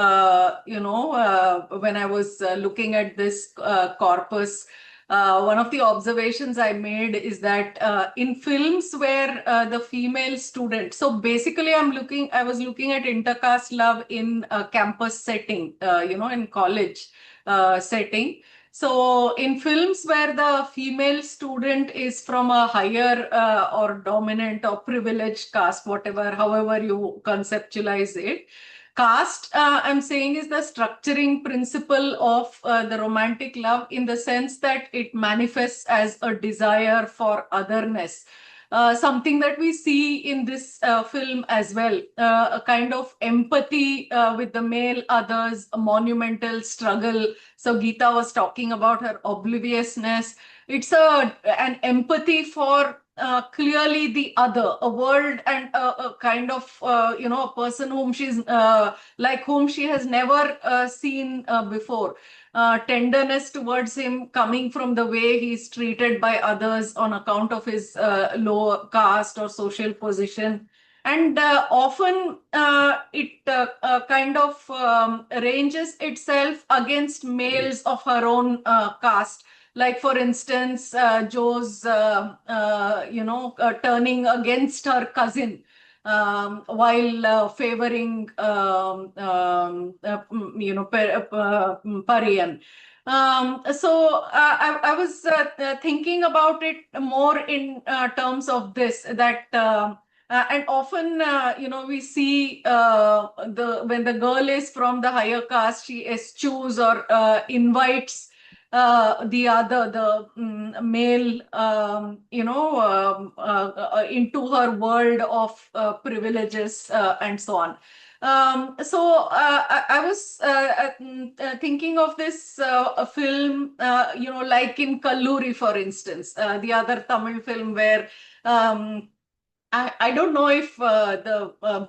I was looking at this corpus, one of the observations I made is that in films where the female student, so basically I was looking at intercaste love in a campus setting, in college setting. So in films where the female student is from a higher or dominant or privileged caste, whatever, however you conceptualize it, caste, I'm saying, is the structuring principle of the romantic love in the sense that it manifests as a desire for otherness. Something that we see in this film as well, a kind of empathy with the male others, a monumental struggle. So Geeta was talking about her obliviousness. It's an empathy for clearly the other, a world and a kind of a person whom she's whom she has never seen before. Tenderness towards him coming from the way he's treated by others on account of his low caste or social position. And often it kind of arranges itself against males of her own caste. Like, for instance, Joe's, turning against her cousin while favoring, Pariyan. I was thinking about it more in terms of this, that and often, we see when the girl is from the higher caste, she eschews or invites the male, into her world of privileges and so on. I was thinking of this film, like in Kalluri, for instance, the other Tamil film where I don't know if the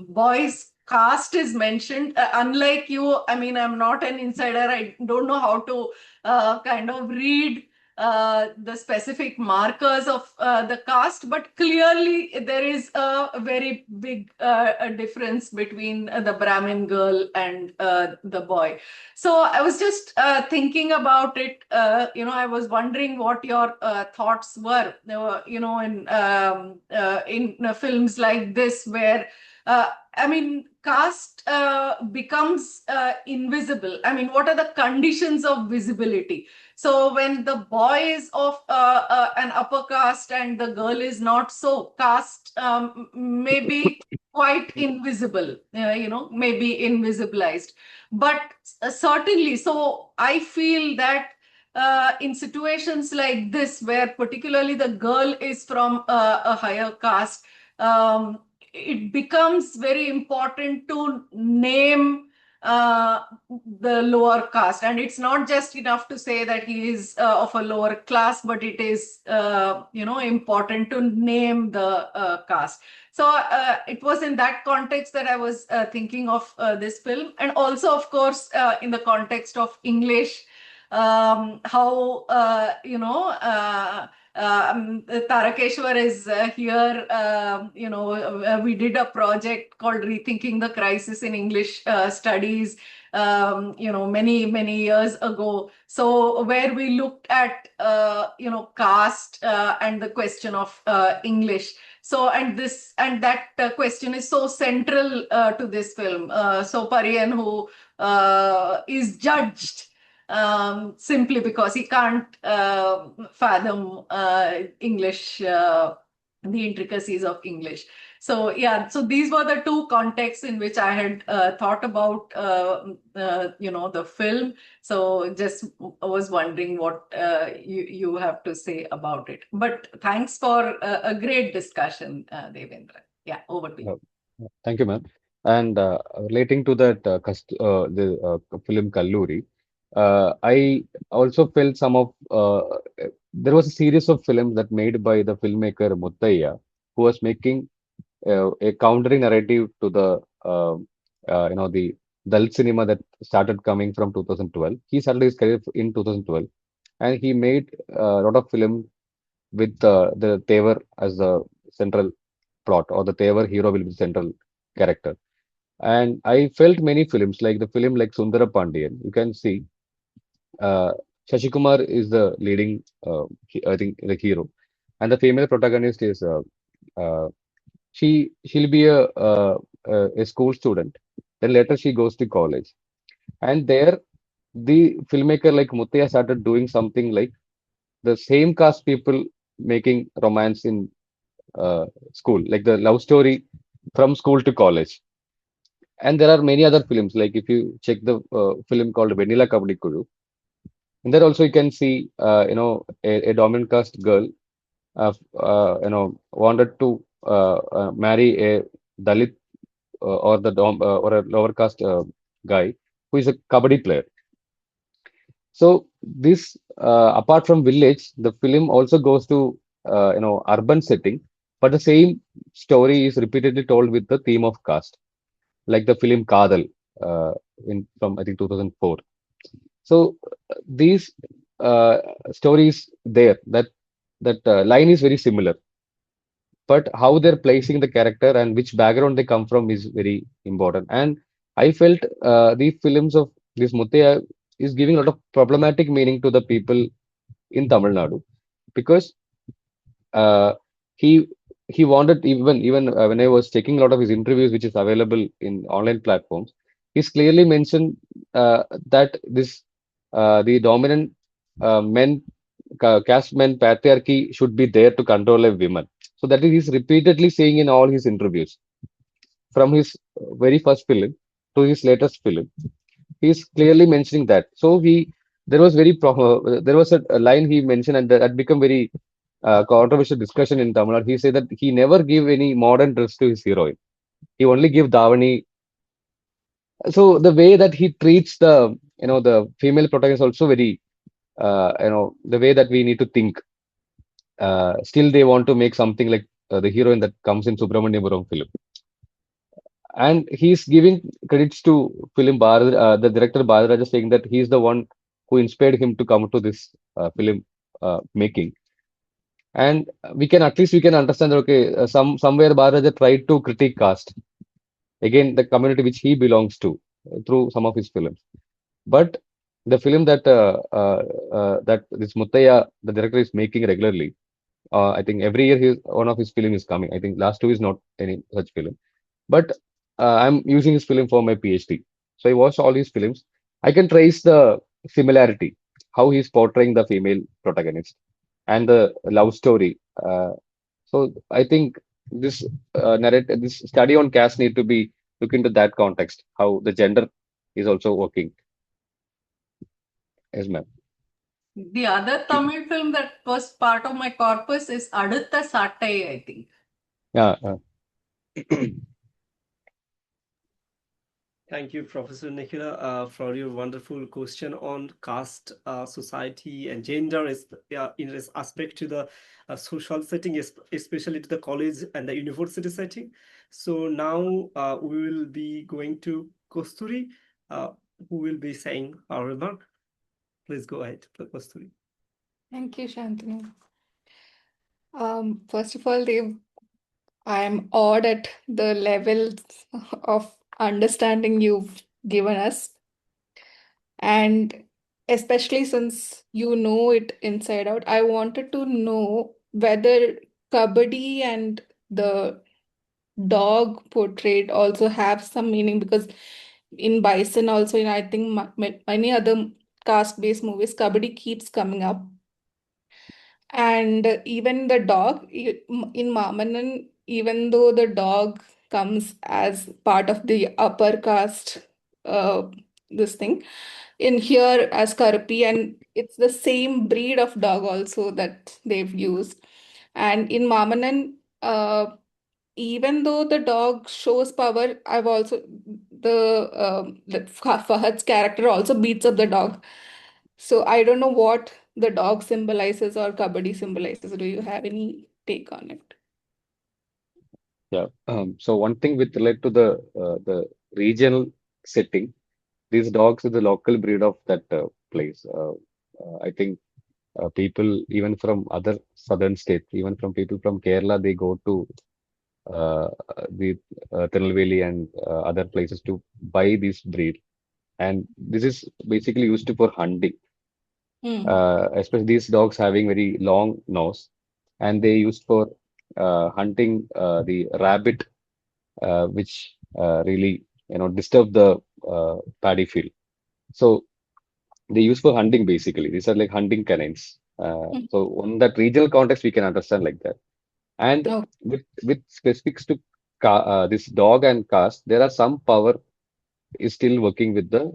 boys' caste is mentioned. Unlike you, I mean, I'm not an insider. I don't know how to kind of read the specific markers of the caste, but clearly there is a very big difference between the Brahmin girl and the boy. So I was just thinking about it. I was wondering what your thoughts were. In films like this, where I mean, caste becomes invisible. I mean, what are the conditions of visibility? So when the boy is of an upper caste and the girl is not so, caste may be quite invisible, maybe invisibilized. But certainly, so I feel that in situations like this, where particularly the girl is from a higher caste, it becomes very important to name the lower caste. And it's not just enough to say that he is of a lower class, but it is, important to name the caste. So it was in that context that I was thinking of this film. And also, of course, in the context of English, how, Tarakeshwar is here. We did a project called Rethinking the Crisis in English Studies, many, many years ago. So where we looked at, caste and the question of English. So, and that question is so central to this film. So Pariyan, who is judged simply because he can't fathom English, the intricacies of English. So yeah, so these were the two contexts in which I had thought about, the film. So just was wondering what you have to say about it. But thanks for a great discussion, Devendra. Yeah, over to you. Thank you, ma'am. And relating to that the film Kalluri, I also felt some of there was a series of films that made by the filmmaker Muttaiya, who was making a countering narrative to the Dalit cinema that started coming from 2012. He started his career in 2012, and he made a lot of film with the Tevar as the central plot, or the Tevar hero will be the central character. And I felt many films like the film like Sundara Pandian. You can see uh, Shashi Kumar is the leading, I think, the hero, and the female protagonist is she'll be a school student. Then later she goes to college, and there the filmmaker like Muttaya started doing something like the same cast people making romance in school, like the love story from school to college. And there are many other films, like if you check the film called Vanilla Kabaddi Kuru, and there also you can see, a dominant caste girl, wanted to marry a Dalit or a lower caste guy who is a Kabaddi player. So this, apart from village, the film also goes to urban setting, but the same story is repeatedly told with the theme of caste, like the film Kadal in from I think 2004. So these uh, stories there that line is very similar, but how they're placing the character and which background they come from is very important. And I felt the films of this Muthaiya is giving a lot of problematic meaning to the people in Tamil Nadu because uh, he he wanted even when I was checking a lot of his interviews, which is available in online platforms, he's clearly mentioned that this the dominant men caste men patriarchy should be there to control a women. So that is he's repeatedly saying in all his interviews, from his very first film to his latest film. He's clearly mentioning that. So there was there was a line he mentioned and that had become very controversial discussion in Tamil Nadu. He said that he never give any modern dress to his heroine. He only give Davani. So the way that he treats the female protagonist also very the way that we need to think. Still, they want to make something like the heroine that comes in Subramaniapuram film, and he's giving credits to the director Bharadaraja, saying that he's the one who inspired him to come to this film making. And we can at least we can understand that okay, somewhere Bharadaraja tried to critique caste again, the community which he belongs to through some of his films. But the film that this Muttaya, the director, is making regularly, I think every year one of his film is coming. I think last two is not any such film. But I'm using his film for my PhD. So I watched all his films. I can trace the similarity, how he's portraying the female protagonist and the love story. So I think this study on caste need to be look into that context, how the gender is also working. Yes, ma'am. The other Tamil film that was part of my corpus is Adutha Sattai, I think. Yeah. Thank you, Professor Nikhila, for your wonderful question on caste, society, and gender in this aspect to the social setting, especially to the college and the university setting. So now we will be going to Kosturi, who will be saying our remark. Please go ahead, Kosturi. Thank you, Shantanu. First of all, Dev, I'm awed at the levels of understanding you've given us. And especially since you know it inside out, I wanted to know whether Kabaddi and the dog portrayed also have some meaning, because in Bison also, in I think many other caste-based movies, Kabaddi keeps coming up. And even the dog in Mamanan, even though the dog comes as part of the upper caste, uh, this thing, in here as Karpi, and it's the same breed of dog also that they've used. And in Mamanan, even though the dog shows power, I've also Fahad's character also beats up the dog. So I don't know what the dog symbolizes or Kabaddi symbolizes. Do you have any take on it? Yeah. So one thing with relate to the regional setting, these dogs is the local breed of that place. I think people even from other southern states, even from people from Kerala, they go to uh, the Tirunelveli and other places to buy this breed. And this is basically used for hunting. Hmm. Especially these dogs having very long nose, and they used for hunting the rabbit, which really disturb the paddy field. So they use for hunting basically. These are like hunting canines. Hmm. So on that regional context, we can understand like that. And Oh. with specifics to this dog and caste, there are some power is still working with the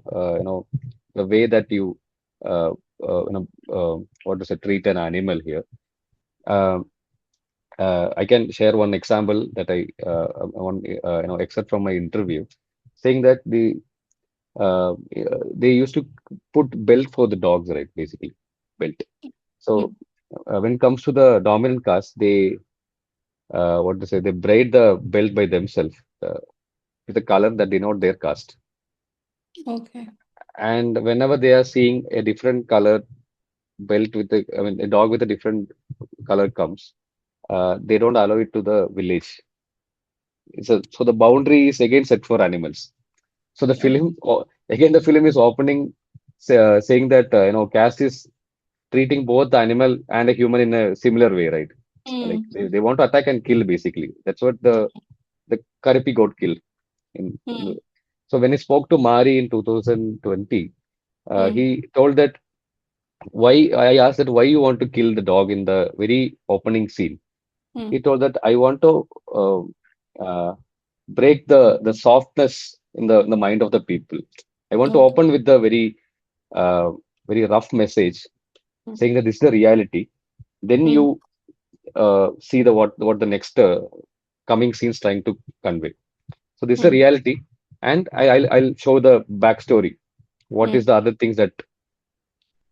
way that you uh, what to say treat an animal here. Um, I can share one example that one excerpt from my interview, saying that they used to put belt for the dogs, right? Basically, belt. So when it comes to the dominant caste, they what to say, they braid the belt by themselves with a color that denote their caste. Okay. And whenever they are seeing a different color belt with a, I mean, a dog with a different color comes, they don't allow it to the village. So the boundary is again set for animals. So the Okay. film, again, the film is opening saying that caste is treating both the animal and a human in a similar way, right? Like Hmm. they want to attack and kill basically. That's what the Karipi got killed. Hmm. So when he spoke to Mari in 2020, Hmm. he told that why I asked that why you want to kill the dog in the very opening scene. Hmm. He told that I want to uh, uh, break the softness in the mind of the people. I want to Okay. open with the uh, very rough message Hmm. saying that this is the reality. Then Hmm. you see the what the next coming scenes trying to convey. So this is the Hmm. reality, and I'll show the backstory. What Hmm. is the other things that?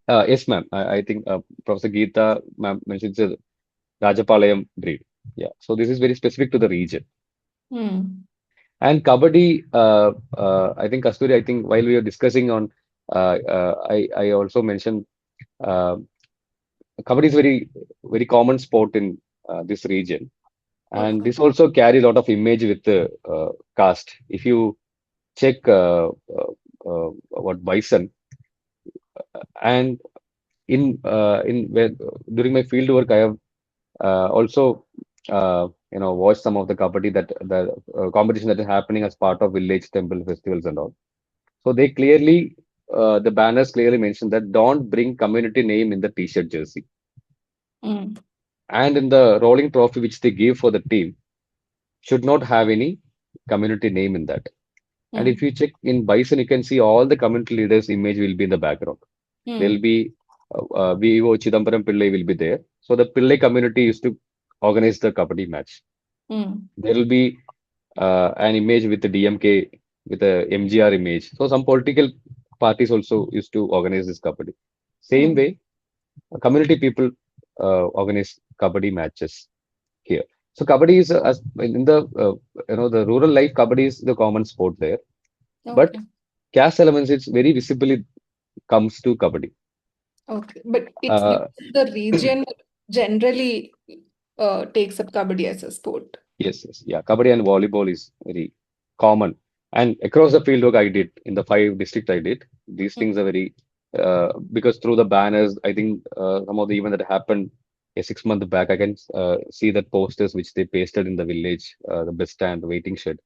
Yes, ma'am. I think Professor Geeta ma'am mentions the Rajapalayam breed. Yeah. So this is very specific to the region. Hmm. And Kabaddi, I think Kasturi, I think while we were discussing on, I also mentioned uh, Kabaddi is very common sport in this region, and Okay. this also carry a lot of image with the caste. If you check what bison and in where during my field work, I have also watched some of the Kabaddi that the competition that is happening as part of village temple festivals and all. So they clearly, the banners clearly mention that don't bring community name in the t-shirt jersey. Hmm. And in the rolling trophy which they give for the team, should not have any community name in that. And if Hmm. you check in Bison, you can see all the community leaders' image will be in the background. There'll Hmm. be VO Chidambaram Pillai will be there. So the Pillai community used to organize the Kabaddi match. Hmm. There will be an image with the DMK with a MGR image. So some political parties also used to organize this Kabaddi. Same Hmm. way, community people organize Kabaddi matches here. So Kabaddi is as in the the rural life. Kabaddi is the common sport there, but Okay. caste elements it's very visibly comes to Kabaddi. Okay. But it's Uh, because the region generally takes up Kabaddi as a sport. yes, yeah. Kabaddi and volleyball is very common, and across the field work I did in the 5 districts I did. These Hmm. things are very because through the banners, I think some of the event that happened a 6 month back, I can see that posters which they pasted in the village, the bus stand, waiting shed.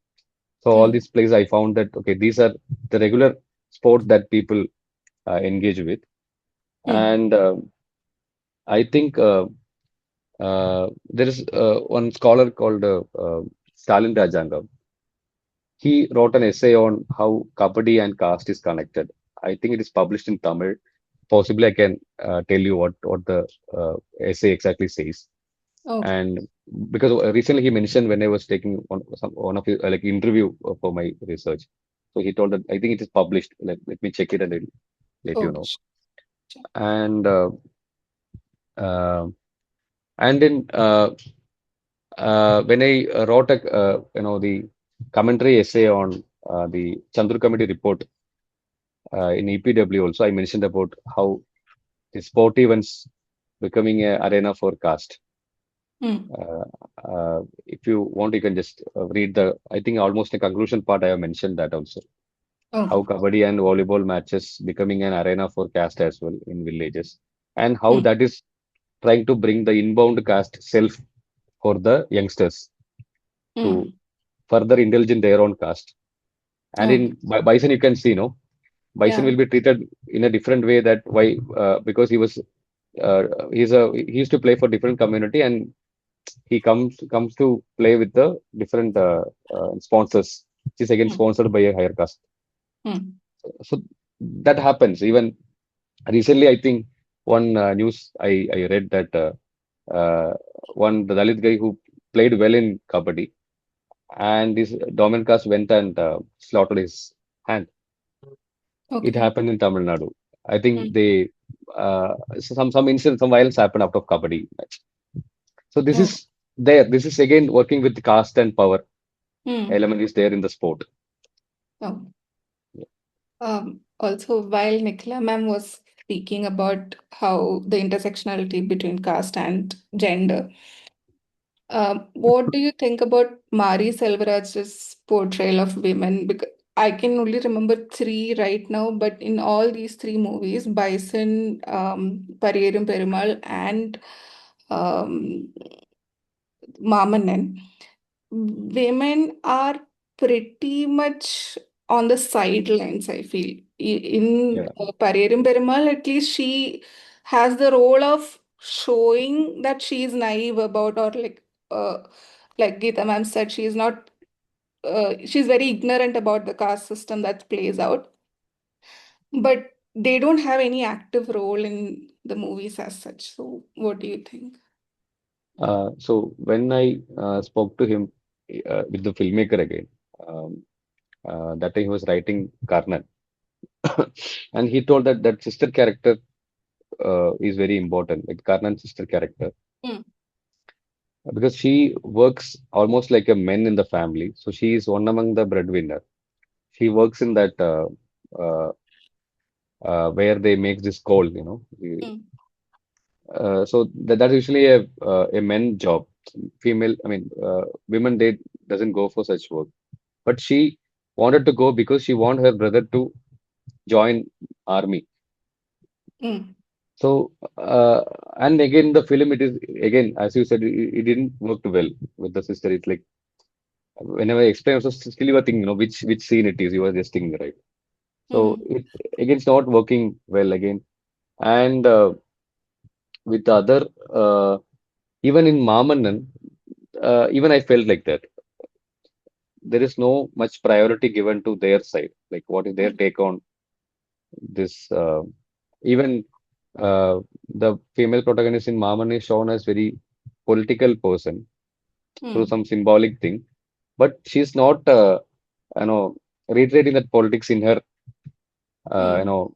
So all Hmm. these places, I found that okay, these are the regular sports that people engage with, Hmm. and I think there is one scholar called Stalin Rajangam. He wrote an essay on how Kabaddi and caste is connected. I think it is published in Tamil. Possibly, I can tell you what the essay exactly says. Okay. And because recently he mentioned when I was taking one of his like interview for my research, so he told that I think it is published. Let me check it and I'll let you Okay. know. Sure. And uh, and in when I wrote a the commentary essay on the Chandru Committee report in EPW also, I mentioned about how the sport events becoming an arena for caste. Hmm. Uh, if you want, you can just read I think almost the conclusion part. I have mentioned that also. How Okay. Kabaddi and volleyball matches becoming an arena for caste as well in villages, and how Hmm. that is trying to bring the inbound caste self for the youngsters to Hmm. further indulge in their own caste. And Okay. in Bison, you can see, Bison Yeah. will be treated in a different way. That why because uh, he used to play for different community, and he comes to play with the different sponsors, which is again Hmm. sponsored by a higher caste. Hmm. So that happens. Even recently, I think one news I read that one the Dalit guy who played well in Kabaddi, and this dominant caste went and slaughtered his hand. It Okay. happened in Tamil Nadu. I Hmm. think they some incident, some violence happened out of kabaddi match. So this Oh. is there. This is again working with the caste and power Hmm. element is there in the sport. Oh. Also, while Nicola ma'am was speaking about how the intersectionality between caste and gender, what do you think about Mari Selvaraj's portrayal of women? Because I can only remember three right now, but in all these three movies, Bison, Pariyerum Perumal, and um, Mamanan, women are pretty much on the sidelines, I feel. In Yeah, Pariyerum Perumal, at least she has the role of showing that she is naive about, or like Geeta ma'am said, she is not, she's very ignorant about the caste system that plays out. But they don't have any active role in the movies as such. So, what do you think? so when I spoke to him with the filmmaker again, um, that time he was writing Karnan, and he told that that sister character is very important, like Karnan's sister character, Hmm. because she works almost like a man in the family. So she is one among the breadwinner. She works in that uh, where they make this gold, you know. Hmm. So that's usually a men job. Female, I mean, women they doesn't go for such work. But she wanted to go because she want her brother to join army. Hmm. So and again the film it is again as you said it didn't work well with the sister. It's like whenever I explain, so still you are thinking, you know, which scene it is. You are just thinking, right? So Hmm. it again it's not working well again. And with the other even in Mamannan, even I felt like that. There is no much priority given to their side. Like what is their Hmm. take on this? Even the female protagonist in Maman is shown as very political person through Hmm. some symbolic thing, but she's not, you know, reiterating that politics in her, uh, you Hmm. know,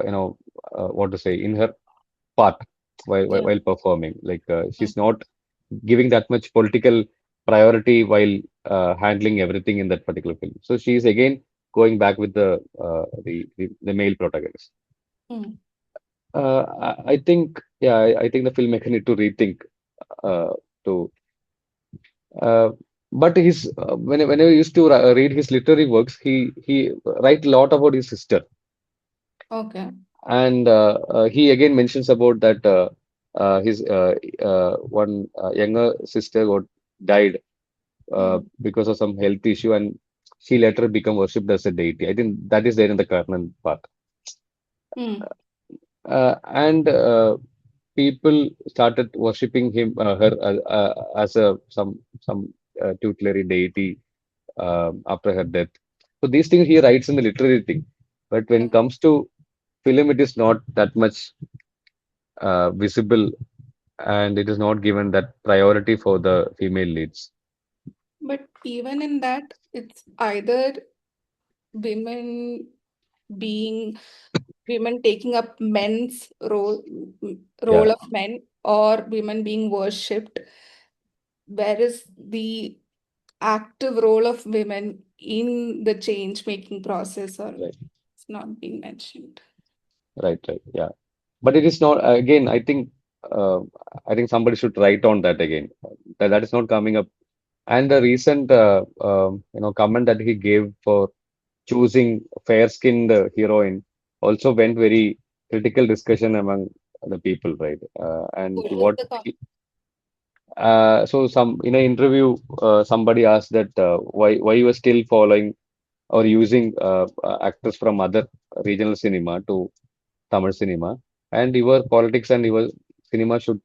you know, what to say in her part Yeah. while performing. Like Hmm. she's not giving that much political priority while handling everything in that particular film. So she's again going back with the male protagonist. Hmm. I think yeah, I think the filmmaker need to rethink to. Uh, but his when I used to read his literary works, he write a lot about his sister, Okay. and he again mentions about that his one younger sister got died Hmm. because of some health issue, and she later become worshipped as a deity. I think that is there in the Karnan part. Hmm. And people started worshipping her as a some tutelary deity after her death. So these things he writes in the literary thing, but when it Hmm. comes to film, it is not that much visible, and it is not given that priority for the female leads. But even in that, it's either women being women taking up men's Yeah, role of men, or women being worshipped. Where is the active role of women in the change making process, or right, it's not being mentioned? right, yeah. But it is not again. Uh, I think somebody should write on that again. That is not coming up. And the recent comment that he gave for choosing fair-skinned heroine also went very critical discussion among the people, right? And What was what the com so some in an interview, somebody asked that why you were still following or using actors from other regional cinema to Tamil cinema, and your politics and your cinema should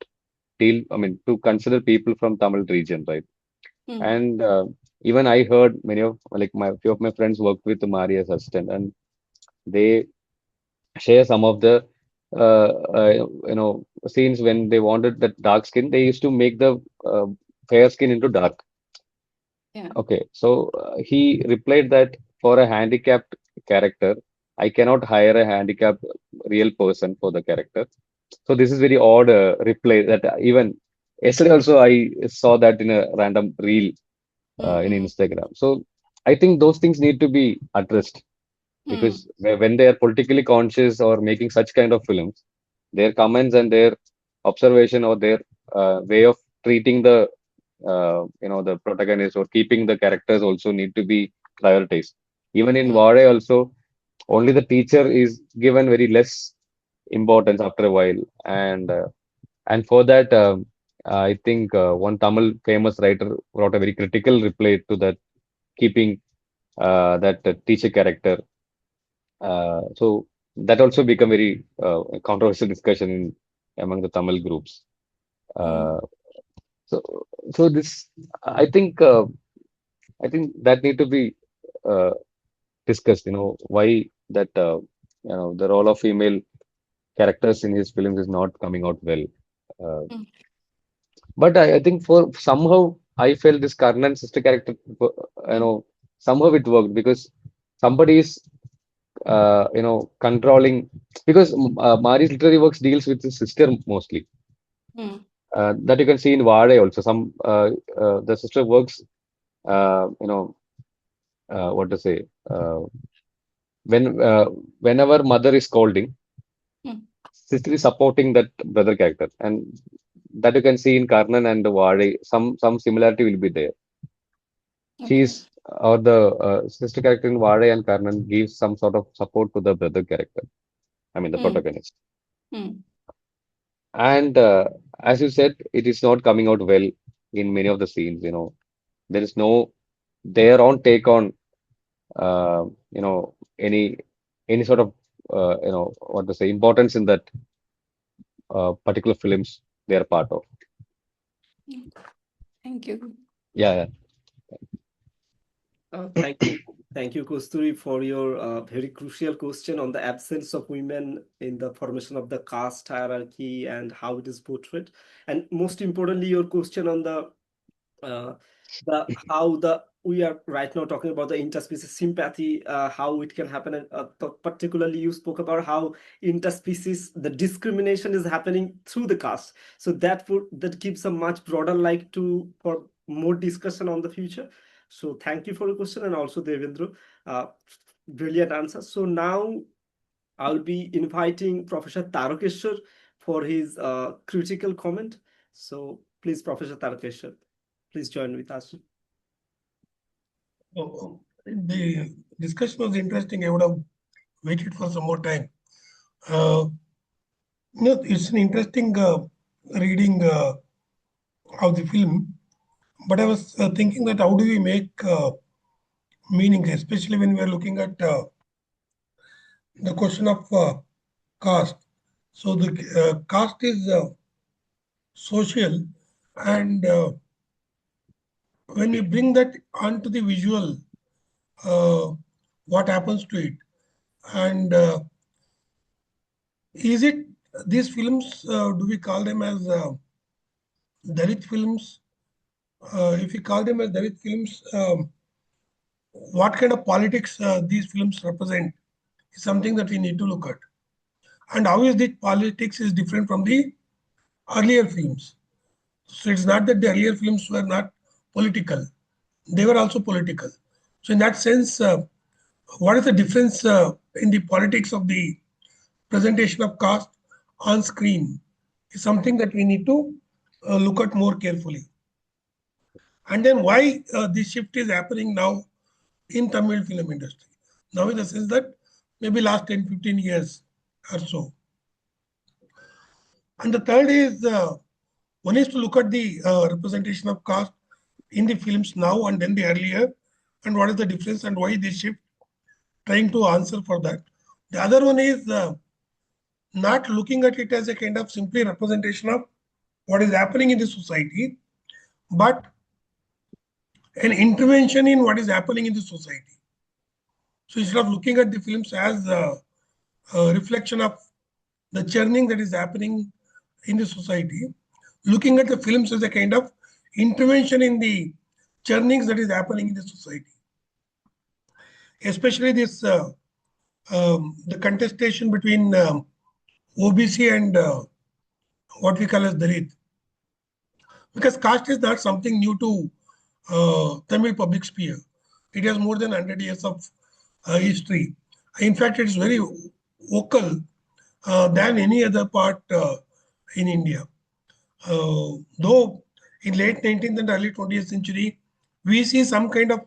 deal, I mean, to consider people from Tamil region, right? Hmm. And even I heard many of like my few of my friends worked with Mari as assistant, and they share some of the scenes when they wanted that dark skin, they used to make the fair skin into dark. Yeah. Okay, so he replied that for a handicapped character, I cannot hire a handicapped real person for the character. So this is very odd replay that even yesterday also I saw that in a random reel in Mm-hmm. Instagram. So I think those things need to be addressed Mm-hmm. because when they are politically conscious or making such kind of films, their comments and their observation or their way of treating the the protagonist or keeping the characters also need to be prioritized. Even in Vare also, only the teacher is given very less importance after a while, and for that, I think one Tamil famous writer wrote a very critical reply to that, keeping that teacher character. So that also become very controversial discussion among the Tamil groups. Uh, so so this I think I think that need to be uh, discussed. Why that the role of female characters in his films is not coming out well. Uh, but I think for somehow I felt this Karnan sister character, somehow it worked because somebody is controlling because Mari's literary works deals with his sister mostly. That you can see in Vade also. The sister works, what to say, when whenever mother is scolding, sister is supporting that brother character, and that you can see in Karnan and Vade. Some similarity will be there. Okay. She's or the sister character in Vade and Karnan gives some sort of support to the brother character. I mean the protagonist. And as you said, it is not coming out well in many of the scenes. There is no their own take on uh, you know any sort of what to say importance in that particular films they are part of. Thank you. Yeah, Thank you, Kosturi, for your very crucial question on the absence of women in the formation of the caste hierarchy and how it is portrayed, and most importantly, your question on uh, the we are right now talking about the interspecies sympathy, how it can happen, and particularly you spoke about how interspecies the discrimination is happening through the caste. So that gives a much broader light to for more discussion on the future. So thank you for your question, and also Devendra, uh, brilliant answer. So now I'll be inviting Professor Tarakeshwar for his critical comment. So please, Professor Tarakeshwar, please join with us. The discussion was interesting. I would have waited for some more time. Uh, it's an interesting reading of the film, but I was thinking that how do we make meaning, especially when we are looking at the question of caste. So the caste is social, and when we bring that onto the visual, uh, what happens to it, and is it these films? Do we call them as Dalit films? If we call them as Dalit films, what kind of politics these films represent is something that we need to look at. And how is the politics is different from the earlier films? So it's not that the earlier films were not political; they were also political. So in that sense, what is the difference in the politics of the presentation of caste on screen is something that we need to look at more carefully. And then why this shift is happening now in Tamil film industry. Now in the sense that maybe last 10, 15 years or so. And the third is one is to look at the representation of caste in the films now and then the earlier, and what is the difference and why this shift, trying to answer for that. The other one is not looking at it as a kind of simply representation of what is happening in the society, but an intervention in what is happening in the society. So instead of looking at the films as a reflection of the churning that is happening in the society, looking at the films as a kind of intervention in the churnings that is happening in the society. Especially this the contestation between OBC and what we call as Dalit. Because caste is not something new to Tamil public sphere. It has more than 100 years of history. In fact, it is very vocal than any other part in India. Though in late 19th and early 20th century, we see some kind of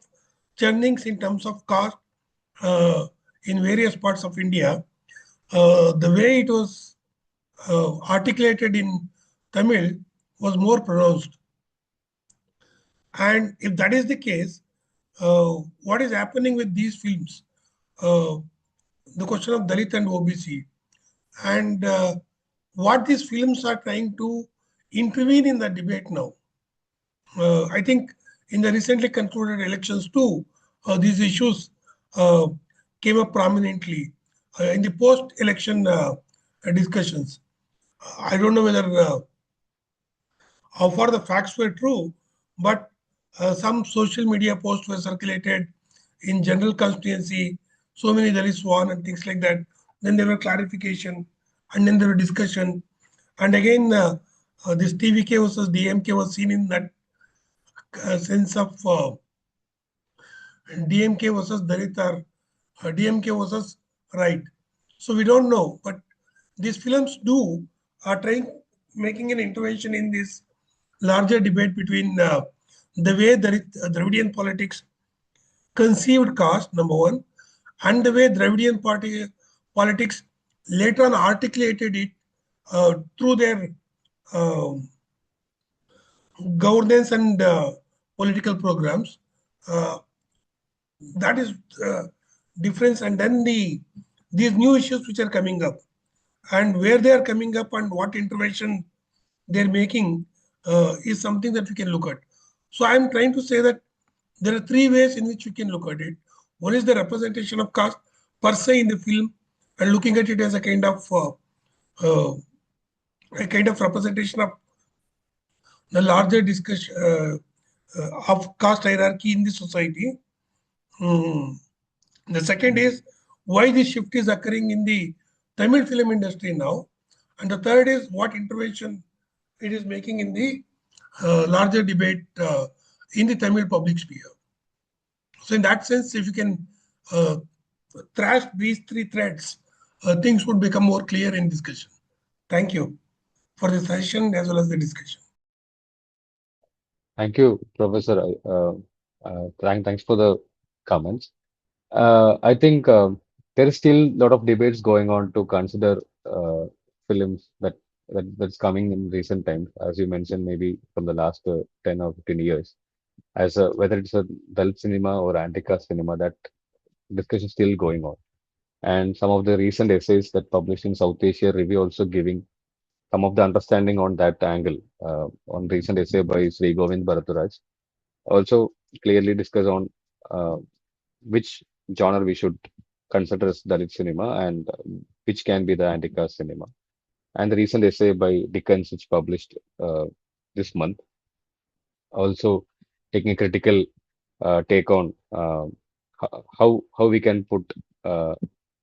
churnings in terms of caste in various parts of India. The way it was articulated in Tamil was more pronounced. And if that is the case, what is happening with these films? The question of Dalit and OBC, and what these films are trying to intervene in the debate now. I think in the recently concluded elections too, these issues came up prominently in the post-election discussions. I don't know whether how far the facts were true, but some social media posts were circulated in general constituency, so many Dalits won and things like that. Then there were clarification, and then there were discussion. And again, this TVK versus DMK was seen in that sense of DMK versus Dalit or DMK versus right. So we don't know, but these films do are trying making an intervention in this larger debate between the way Dravidian politics conceived caste, number one, and the way Dravidian politics later on articulated it through their uh, governance and political programs. Uh, that is difference. And then these new issues which are coming up, and where they are coming up and what intervention they're making is something that we can look at. So I'm trying to say that there are three ways in which we can look at it. One is the representation of caste per se in the film, and looking at it as uh, a kind of representation of the larger discussion of caste hierarchy in the society. Hmm. The second is why this shift is occurring in the Tamil film industry now. And the third is what intervention it is making in the larger debate in the Tamil public sphere. So, in that sense, if you can uh, thrash these three threads, things would become more clear in discussion. Thank you for the session as well as the discussion. Thank you, Professor. Thanks for the comments. I think there is still a lot of debates going on to consider films that's coming in recent times, as you mentioned, maybe from the last 10 or 15 years, as whether it's a Dalit cinema or anti-caste cinema, that discussion is still going on. And some of the recent essays that published in South Asia Review also giving some of the understanding on that angle. On recent essay by Sri Govind Bharaturaj, also clearly discuss on uh, which genre we should consider as Dalit cinema and which can be the anti-caste cinema. And the recent essay by Dickens, which published this month, also taking a critical take on how we can put uh,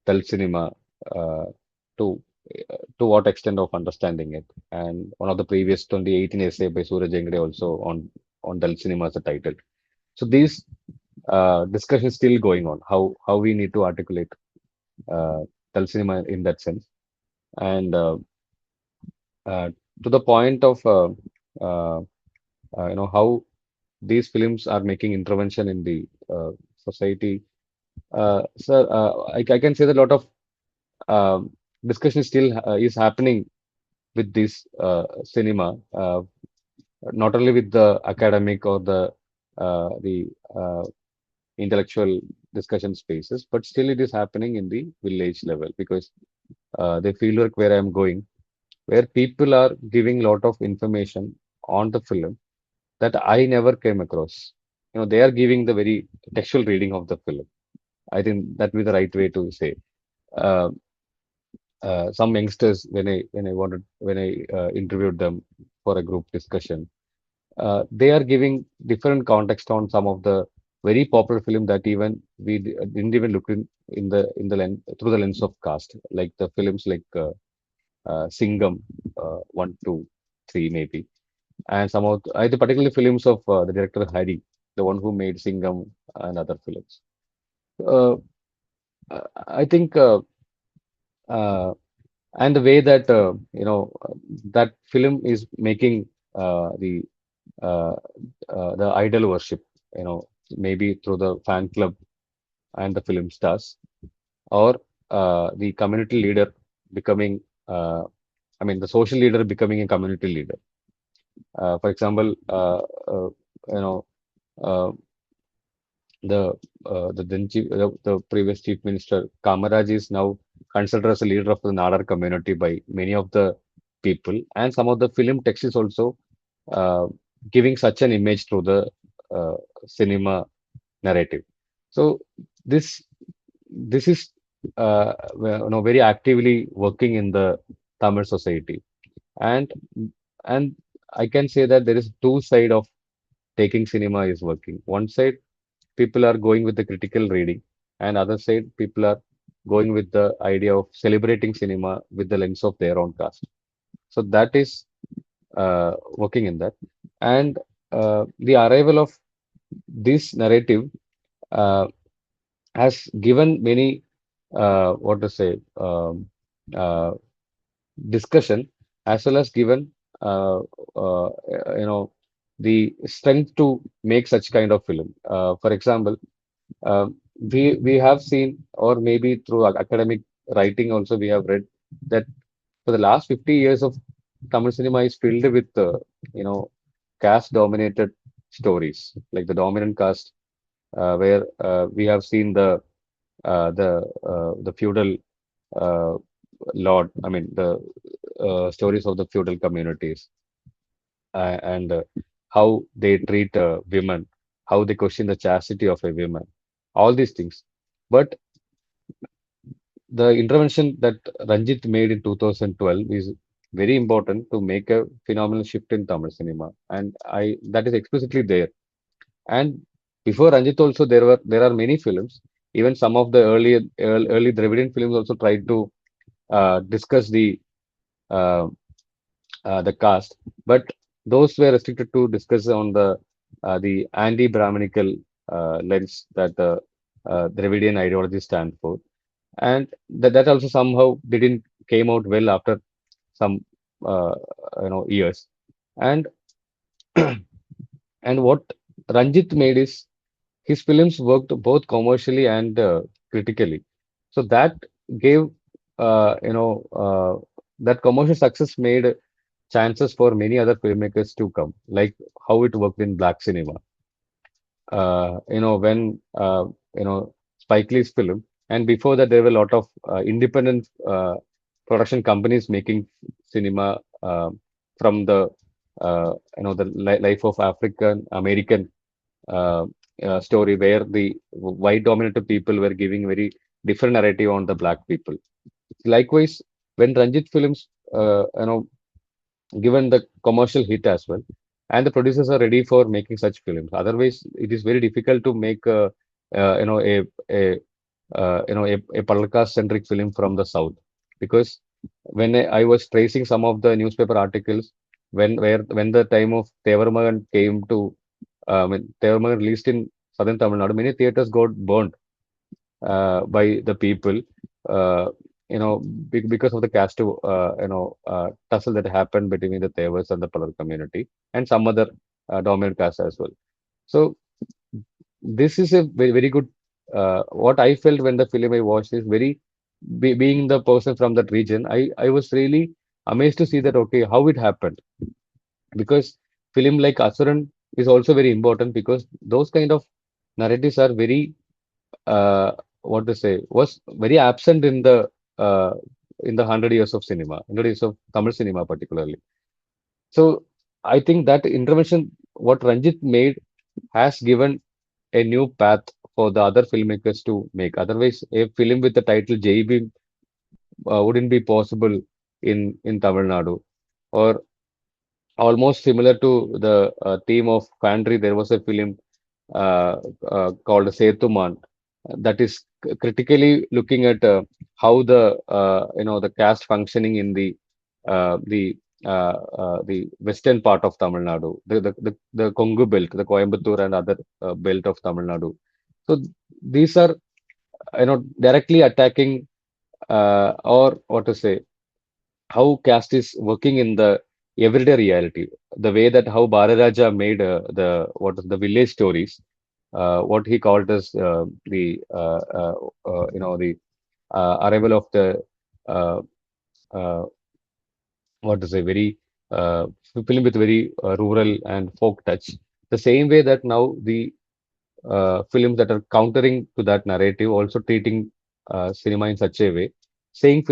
Dalit cinema uh, to to what extent of understanding it. And one of the previous 2018 essay by Suraj Engde also on Dalit cinema as a title. So these discussions still going on. How we need to articulate uh, Dalit cinema in that sense, and uh, to the point of uh, how these films are making intervention in the society. Sir, I can say that a lot of discussion still is happening with this cinema, not only with the academic or the intellectual discussion spaces, but still it is happening in the village level because the fieldwork where I'm going, where people are giving lot of information on the film that I never came across. They are giving the very textual reading of the film. I think that would be the right way to say. Uh, some youngsters, when I interviewed them for a group discussion, they are giving different context on some of the very popular film that even we didn't even look in the lens through the lens of caste, like the films like Singham 1, 2, 3 maybe, and some of the particular films of the director Hari, the one who made Singham and other films. Uh, I think uh, and the way that that film is making the uh, the idol worship, maybe through the fan club and the film stars, or the community leader becoming, I mean, the social leader becoming a community leader. For example, you know, uh, the previous chief minister Kamaraj is now considered as a leader of the Nadar community by many of the people, and some of the film text is also uh, giving such an image through the uh, cinema narrative. So this this is very actively working in the Tamil society, and and I can say that there is two side of taking cinema is working. One side, people are going with the critical reading, and other side, people are going with the idea of celebrating cinema with the lens of their own cast. So that is working in that, and the arrival of this narrative uh, has given many what to say uh, discussion, as well as given uh, uh, you know the strength to make such kind of film. For example, we have seen, or maybe through academic writing also we have read that for the last 50 years of Tamil cinema is filled with caste dominated stories, like the dominant caste, where we have seen the feudal uh, lord, I mean the stories of the feudal communities, and how they treat women, how they question the chastity of a woman, all these things. But the intervention that Ranjit made in 2012 is very important to make a phenomenal shift in Tamil cinema, and I that is explicitly there. And before Ranjit also there are many films. Even some of the early Dravidian films also tried to discuss uh, the caste, but those were restricted to discuss on the anti-Brahminical lens that the Dravidian ideology stand for, and that also somehow didn't came out well after some uh, years, and and what Ranjit made is his films worked both commercially and critically, so that gave that commercial success made chances for many other filmmakers to come, like how it worked in black cinema. When Spike Lee's film, and before that there were a lot of independent production companies making cinema from the life of African American uh, story, where the white dominated people were giving very different narrative on the black people. Likewise, when Ranjit films given the commercial hit as well, and the producers are ready for making such films. Otherwise, it is very difficult to make uh, you know a a a Palka centric film from the south, because when I was tracing some of the newspaper articles, when the time of Tevarmagan came to when Tevarmagan released in southern Tamil Nadu, many theaters got burned by the people, uh, because of the caste, tussle that happened between the Tevas and the Palar community and some other dominant caste as well. So this is a very, very good. What I felt when the film I watched is being the person from that region, I was really amazed to see that, okay, how it happened, because film like Asuran is also very important, because those kind of narratives are very what to say, was very absent uh, in the 100 years of cinema, 100 years of Tamil cinema particularly. So I think that intervention, what Ranjit made, has given a new path for the other filmmakers to make. Otherwise, a film with the title JB wouldn't be possible in Tamil Nadu. Or almost similar to the theme of Fandry, there was a film called Setuman that is critically looking at how the caste functioning in the western part of Tamil Nadu, the Kongu belt, the Coimbatore and other belt of Tamil Nadu. So these are directly attacking or what to say how caste is working in the everyday reality. The way that how Bhararaja made the village stories, what he called as the arrival of the uh, uh, what to say very uh, film with very rural and folk touch. The same way that now the films that are countering to that narrative, also treating cinema in such a way, saying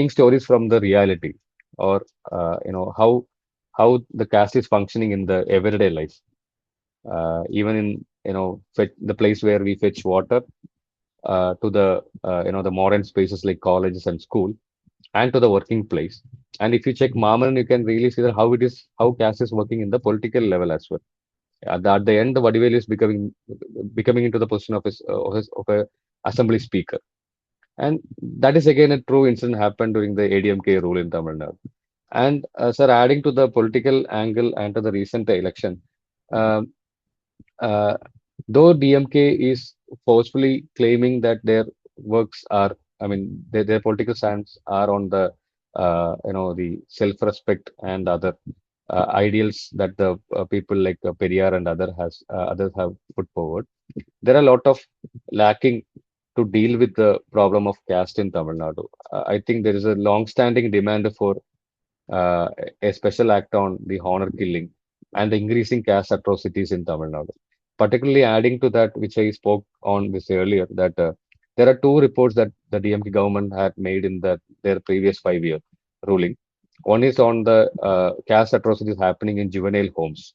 stories from the reality, or how the cast is functioning in the everyday life, even in the place where we fetch water, to the modern spaces like colleges and school, and to the working place. And if you check Maman, you can really see that how caste is working in the political level as well. At the end, Vadivel is becoming into the position of a assembly speaker, and that is again a true incident happened during the ADMK rule in Tamil Nadu. And sir, adding to the political angle and to the recent election, um, uh, though DMK is forcefully claiming that their works are, I mean, their political stance are on the self-respect and other ideals that the people like Periyar and others have put forward. There are a lot of lacking to deal with the problem of caste in Tamil Nadu. I think there is a long-standing demand for uh, a special act on the honor killing and the increasing caste atrocities in Tamil Nadu. Particularly adding to that, which I spoke on this earlier, that there are two reports that the DMK government had made in their previous 5 year ruling. One is on the caste atrocities happening in juvenile homes,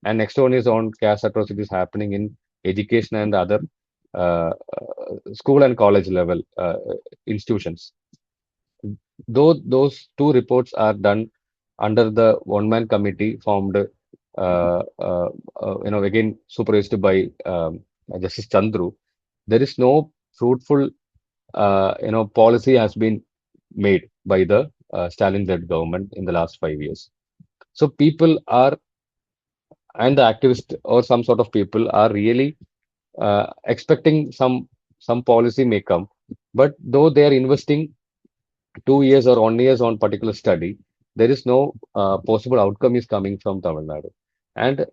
and next one is on caste atrocities happening in education and other school and college level institutions. Though those two reports are done under the one-man committee formed, again supervised by Justice Chandru, there is no fruitful, policy has been made by the Stalin-led government in the last 5 years. So people are, and the activists or some sort of people are really expecting some policy may come, but though they are investing 2 years or 1 years on particular study, there is no possible outcome is coming from Tamil Nadu. And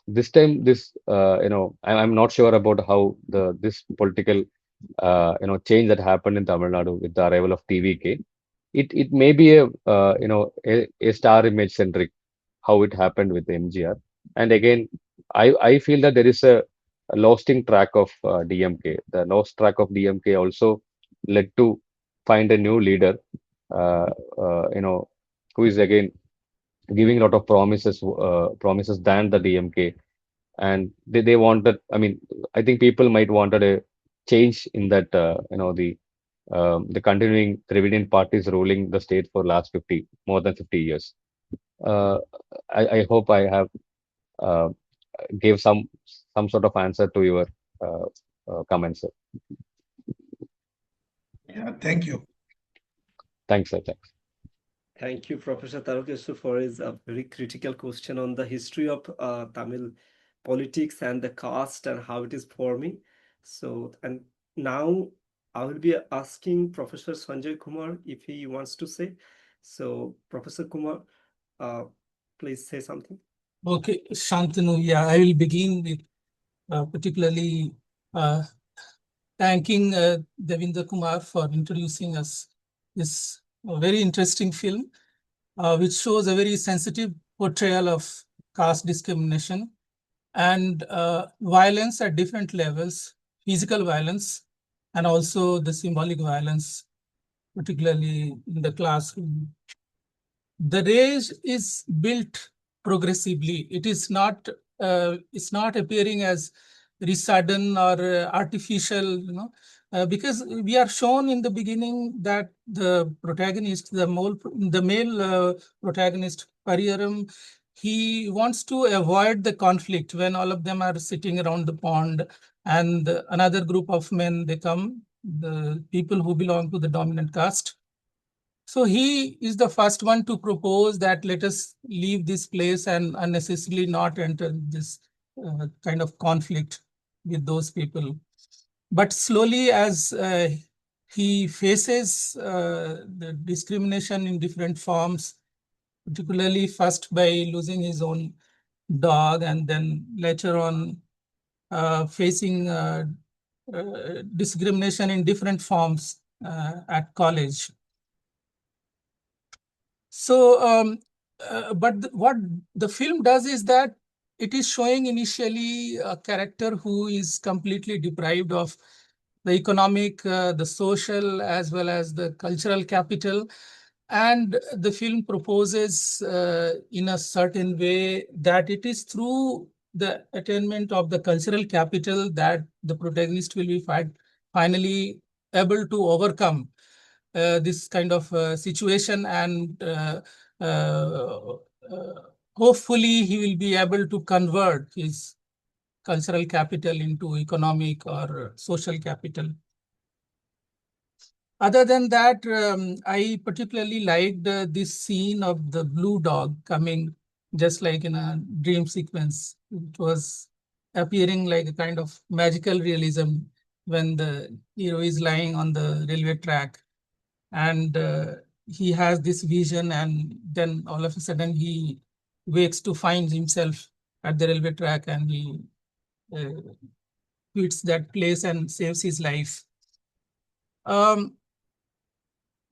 this time, I'm not sure about how this political, change that happened in Tamil Nadu with the arrival of TVK. It may be a star image centric how it happened with MGR. And again, I feel that there is a losing track of DMK. The lost track of DMK also led to find a new leader, uh, who is again giving a lot of promises than the DMK. And they wanted, I mean, I think people might wanted a change in that, the continuing Dravidian parties ruling the state for last more than 50 years. Uh, I hope I have uh, gave some sort of answer to your uh, comments, sir. Yeah, thank you. Thanks, sir. Thanks. Thank you, Professor Tarukesu, for his very critical question on the history of Tamil politics and the caste and how it is forming. So, and now I will be asking Professor Sanjay Kumar if he wants to say. So, Professor Kumar, please say something. Okay, Shantanu, yeah, I will begin with particularly thanking Deivendra Kumar for introducing us this very interesting film, which shows a very sensitive portrayal of caste discrimination and violence at different levels, physical violence, and also the symbolic violence, particularly in the classroom. The rage is built progressively. It's not appearing as very sudden or artificial, because we are shown in the beginning that the protagonist, the male protagonist, Pariyerum, he wants to avoid the conflict when all of them are sitting around the pond and another group of men, they come, the people who belong to the dominant caste. So he is the first one to propose that let us leave this place and unnecessarily not enter this kind of conflict with those people. But slowly, as he faces the discrimination in different forms, particularly first by losing his own dog and then later on facing discrimination in different forms at college. So, but what the film does is that it is showing initially a character who is completely deprived of the economic, the social, as well as the cultural capital. And the film proposes in a certain way that it is through the attainment of the cultural capital that the protagonist will be finally able to overcome this kind of situation, and uh, hopefully he will be able to convert his cultural capital into economic or social capital. Other than that, I particularly liked this scene of the blue dog coming just like in a dream sequence. It was appearing like a kind of magical realism when the hero is lying on the railway track and he has this vision, and then all of a sudden he wakes to find himself at the railway track, and he uh, quits that place and saves his life.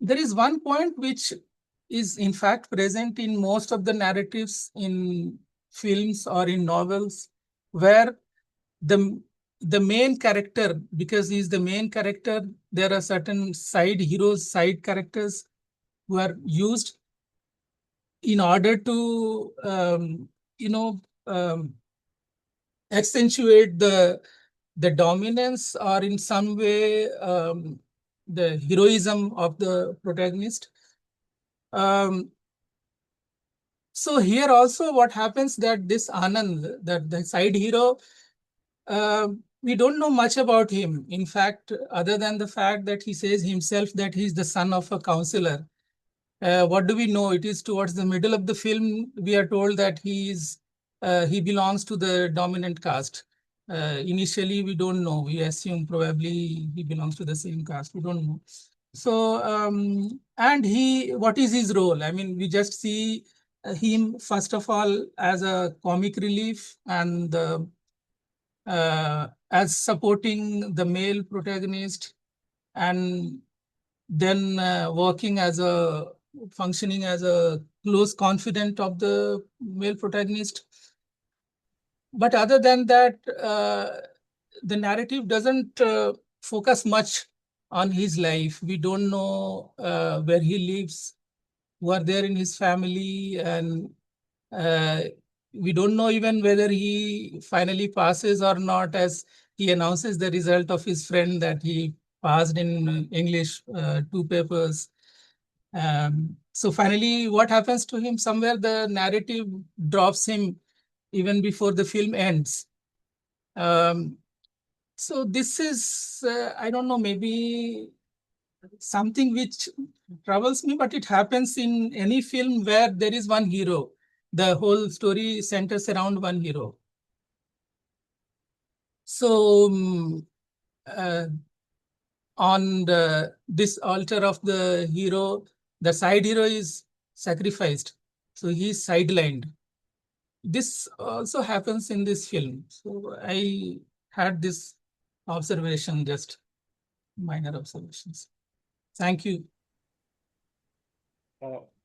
There is one point which is in fact present in most of the narratives in films or in novels, where the main character, because he's the main character, there are certain side heroes, side characters who are used in order to accentuate the dominance or in some way the heroism of the protagonist. So here also what happens that this Anand, that the side hero, we don't know much about him. In fact, other than the fact that he says himself that he's the son of a counselor. What do we know? It is towards the middle of the film, we are told that he belongs to the dominant caste. Initially, we don't know. We assume probably he belongs to the same caste. We don't know. So, and what is his role? I mean, we just see him, first of all, as a comic relief and as supporting the male protagonist, and then functioning as a close confidant of the male protagonist. But other than that, the narrative doesn't focus much on his life. We don't know where he lives, who are there in his family, and uh, we don't know even whether he finally passes or not, as he announces the result of his friend that he passed in English 2 papers. So finally, what happens to him? Somewhere the narrative drops him even before the film ends. So this is, I don't know, maybe something which troubles me, but it happens in any film where there is one hero. The whole story centers around one hero. So on this altar of the hero, the side hero is sacrificed. So he's sidelined. This also happens in this film. So I had this observation, just minor observations. Thank you.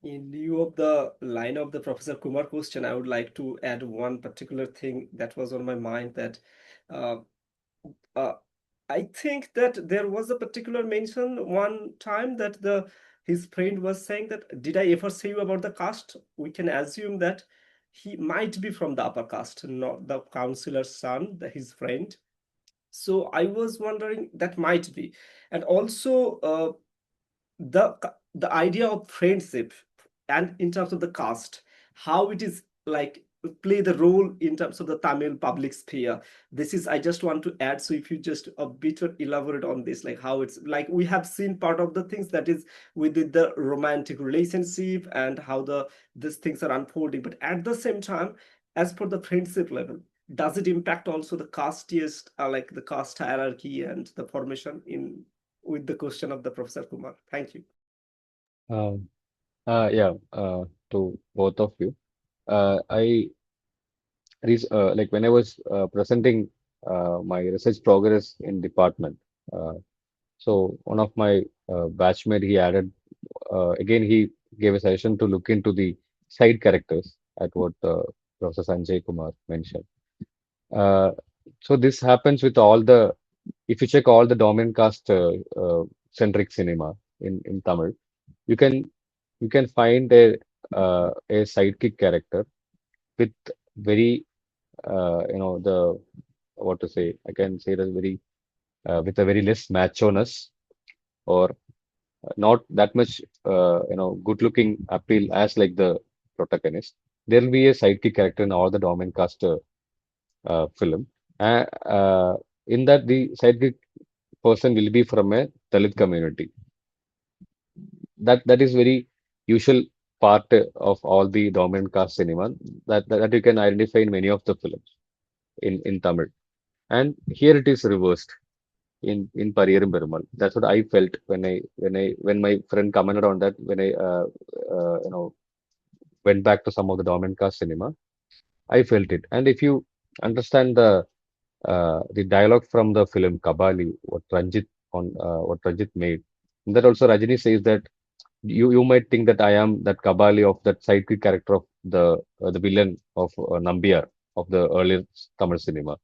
In lieu of the line of the Professor Kumar question, I would like to add one particular thing that was on my mind, that uh, uh, I think that there was a particular mention one time that his friend was saying that, did I ever say you about the caste? We can assume that he might be from the upper caste, not the counselor's son, his friend. So I was wondering, that might be. And also the idea of friendship, and in terms of the caste, how it is like play the role in terms of the Tamil public sphere. This is, I just want to add, so if you just a bit elaborate on this, like how it's like we have seen part of the things that is within the romantic relationship and how these things are unfolding, but at the same time, as per the friendship level, does it impact also the casteist, like the caste hierarchy and the formation in with the question of the Professor Kumar? Thank you. Um, yeah, to both of you. I like when I was presenting my research progress in department. Uh, so one of my batchmate, he added again, he gave a suggestion to look into the side characters at what Professor Sanjay Kumar mentioned. Uh, so this happens with all the, if you check all the dominant caste centric cinema in Tamil, you can find a sidekick character with very the what to say, I can say that very with a very less macho-ness or not that much good looking appeal as like the protagonist. There will be a sidekick character in all the dominant cast film. Uh, uh, in that the sidekick person will be from a Dalit community. That is very usual part of all the dominant cast cinema that you can identify in many of the films in Tamil. And here it is reversed in Pariyerum Perumal. That's what I felt when my friend commented on that when I went back to some of the dominant cast cinema. I felt it. And if you understand the dialogue from the film Kabali, what Ranjit made, that also Rajini says that you might think that I am that Kabali of that sidekick character of the villain of Nambiar of the earlier Tamil cinema.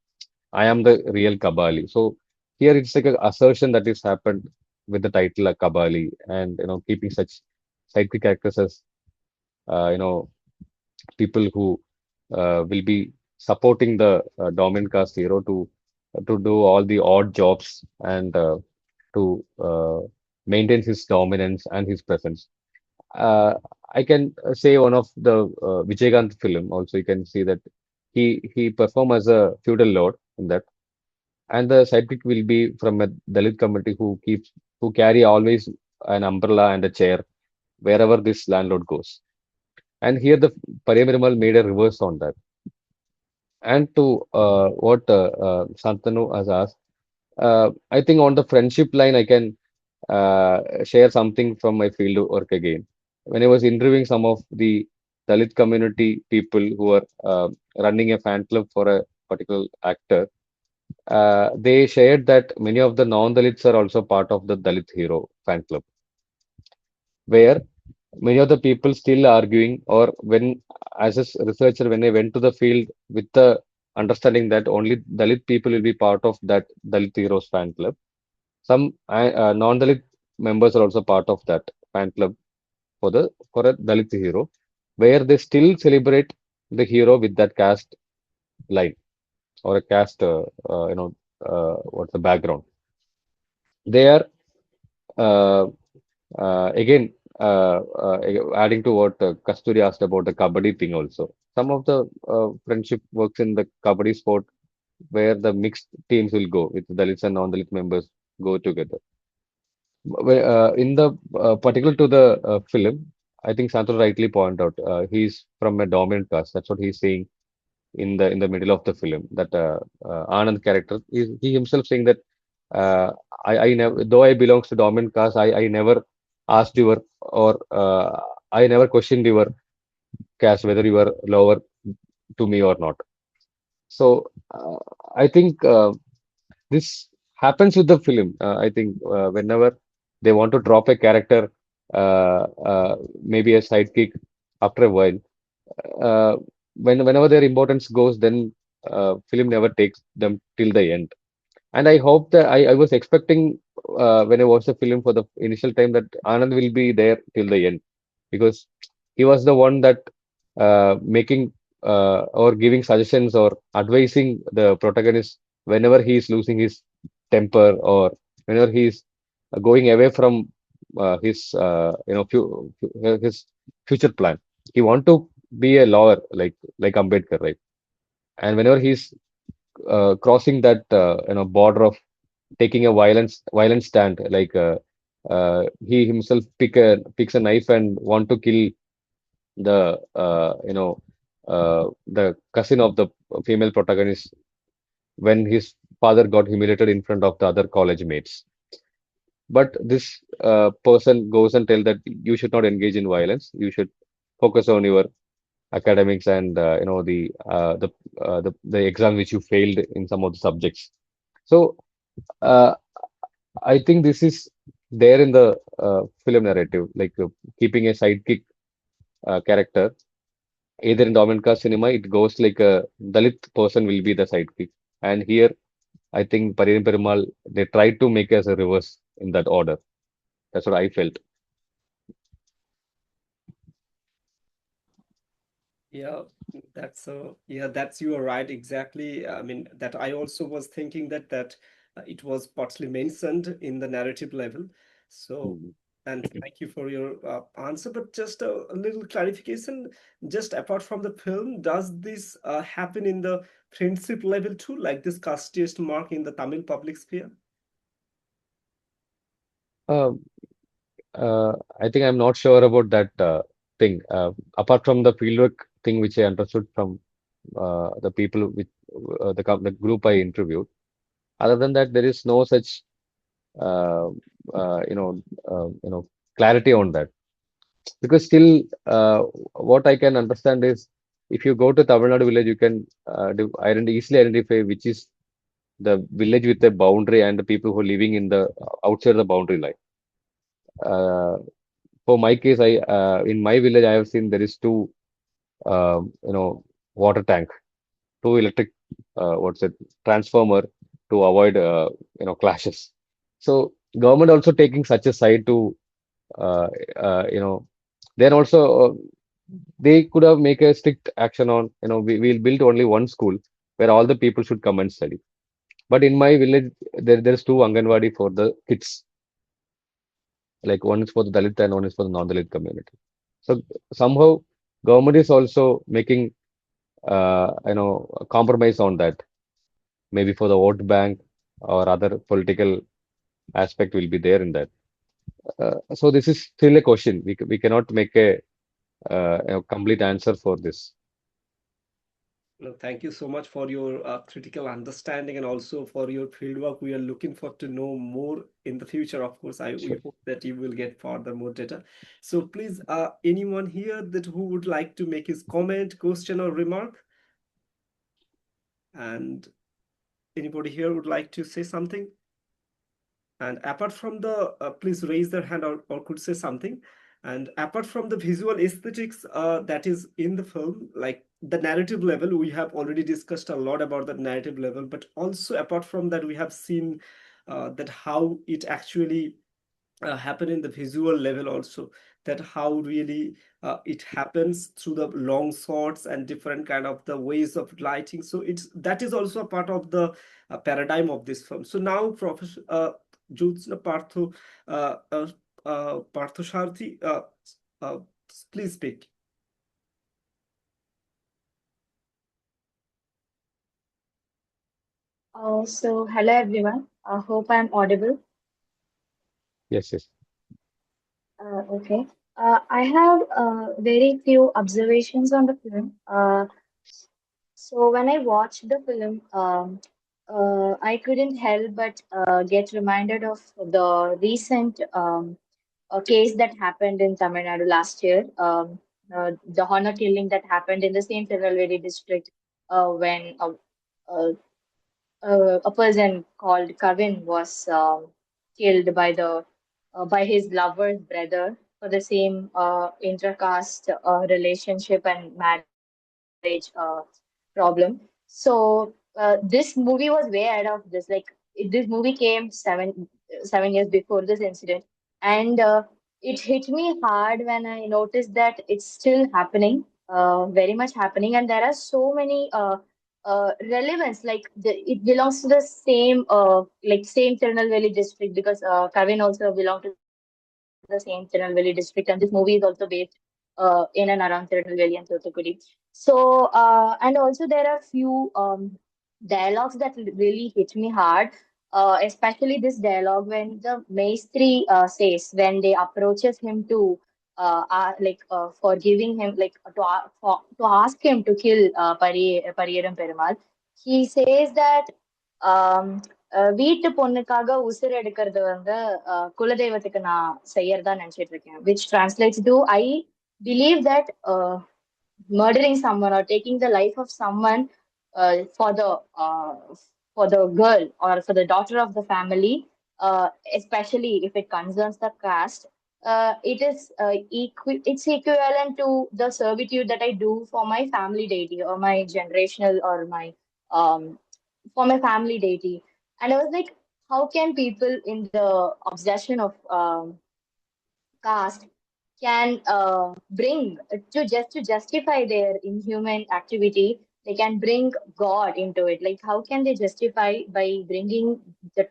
I am the real Kabali. So here it's like an assertion that is happened with the title Kabali, and keeping such sidekick characters as you know people who will be supporting the dominant caste hero to do all the odd jobs and to maintain his dominance and his presence. Uh, I can say one of the Vijaykanth film also you can see that he perform as a feudal lord in that, and the sidekick will be from a Dalit community who carry always an umbrella and a chair wherever this landlord goes. And here the Pariyerum made a reverse on that. And to what Santanu has asked, I think on the friendship line, I can share something from my field work again. When I was interviewing some of the Dalit community people who are running a fan club for a particular actor, they shared that many of the non-Dalits are also part of the Dalit hero fan club, where many of the people still arguing, or when as a researcher, when I went to the field with the understanding that only Dalit people will be part of that Dalit heroes fan club. Some non-Dalit members are also part of that fan club for a Dalit hero, where they still celebrate the hero with that caste line or a caste what's the background. They are uh, again, adding to what Kasturi asked about the Kabaddi thing also. Some of the friendship works in the Kabaddi sport where the mixed teams will go with Dalits and non-Dalit members go together. In the particular to the film, I think Santul rightly pointed out, he's from a dominant caste. That's what he's saying in the middle of the film. That Anand character, he himself saying that I never, though I belongs to dominant caste, I never asked your or I never questioned your caste whether you were lower to me or not. So I think this happens with the film. I think whenever they want to drop a character, maybe a sidekick after a while, uh, whenever their importance goes, then film never takes them till the end. And I hope that I was expecting when I watched the film for the initial time that Anand will be there till the end because he was the one that making or giving suggestions or advising the protagonist whenever he is losing his temper or whenever he is going away from his his future plan. He want to be a lawyer like Ambedkar, right? And whenever he's crossing that border of taking a violent stand, he himself picks a knife and want to kill the cousin of the female protagonist when his father got humiliated in front of the other college mates. But this person goes and tell that you should not engage in violence. You should focus on your academics and the exam which you failed in some of the subjects. So uh, I think this is there in the film narrative, keeping a sidekick character. Either in dominant caste cinema, it goes like a Dalit person will be the sidekick, and here I think Pariyerum Perumal they tried to make as a reverse in that order. That's what I felt. Yeah, that's you are right, exactly. I mean, that I also was thinking that it was partly mentioned in the narrative level. So, Mhm. and thank you for your answer. But just a little clarification, just apart from the film, does this happen in the friendship level too, like this casteist mark in the Tamil public sphere? Uh, I think I'm not sure about that thing. Apart from the fieldwork thing, which I understood from the people with the group I interviewed. Other than that, there is no such uh, uh, you know clarity on that. Because still, what I can understand is if you go to Tamil Nadu village, you can easily identify which is the village with a boundary and the people who are living in the outside the boundary line. Uh, for my case, I in my village, I have seen there is two, water tank, two electric, what's it, transformer to avoid, clashes. So government also taking such a side to, uh, you know, then also they could have make a strict action on, we'll build only one school where all the people should come and study. But in my village, there's two Anganwadi for the kids. Like one is for the Dalit and one is for the non-Dalit community. So somehow government is also making a compromise on that. Maybe for the vote bank or other political aspect will be there in that. So this is still a question. We cannot make a complete answer for this. No, thank you so much for your critical understanding and also for your fieldwork. We are looking for to know more in the future. Of course, we Sure. hope that you will get further more data. So please, anyone here that who would like to make his comment, question, or remark, and anybody here would like to say something? And apart from the, please raise their hand or could say something. And apart from the visual aesthetics that is in the film, like the narrative level, we have already discussed a lot about the narrative level, but also apart from that, we have seen that how it actually happen in the visual level also, that how really it happens through the long shots and different kind of the ways of lighting. So it's that is also a part of the paradigm of this film. So now Professor Jyotsna Partho Sharthi, uh, please speak. So hello everyone. I hope I'm audible. Yes, yes. Okay. I have very few observations on the film. So when I watched the film, I couldn't help but get reminded of the recent case that happened in Tamil Nadu last year. The honor killing that happened in the same Tirunelveli district when a a person called Kavin was killed by the by his lover's brother for the same intercaste relationship and marriage problem. So this movie was way ahead of this. This movie came 7 years before this incident, and it hit me hard when I noticed that it's still happening, very much happening, and there are so many relevance. It belongs to the same same Tirunelveli district because Kavin also belonged to the same Tirunelveli district, and this movie is also based in and around Tirunelveli and Thoothukudi. So, and also there are few dialogues that really hit me hard, especially this dialogue when the Maestri says, when they approaches him to for giving him to ask him to kill Pariyerum Perumal. He says that um, வீட்டு பொண்ணுக்காக உசுர் எடுக்கிறது வந்து குலதெய்வத்துக்கு நான் செய்யறதா நினைச்சிட்டு இருக்கேன், which translates to I believe that murdering someone or taking the life of someone uh, for the girl or for the daughter of the family, especially if it concerns the caste, it's equivalent to the servitude that I do for my family deity or my generational or my um, for my family deity. And I was like, how can people in the obsession of caste can bring to justify their inhuman activity, they can bring God into it. Like, how can they justify by bringing the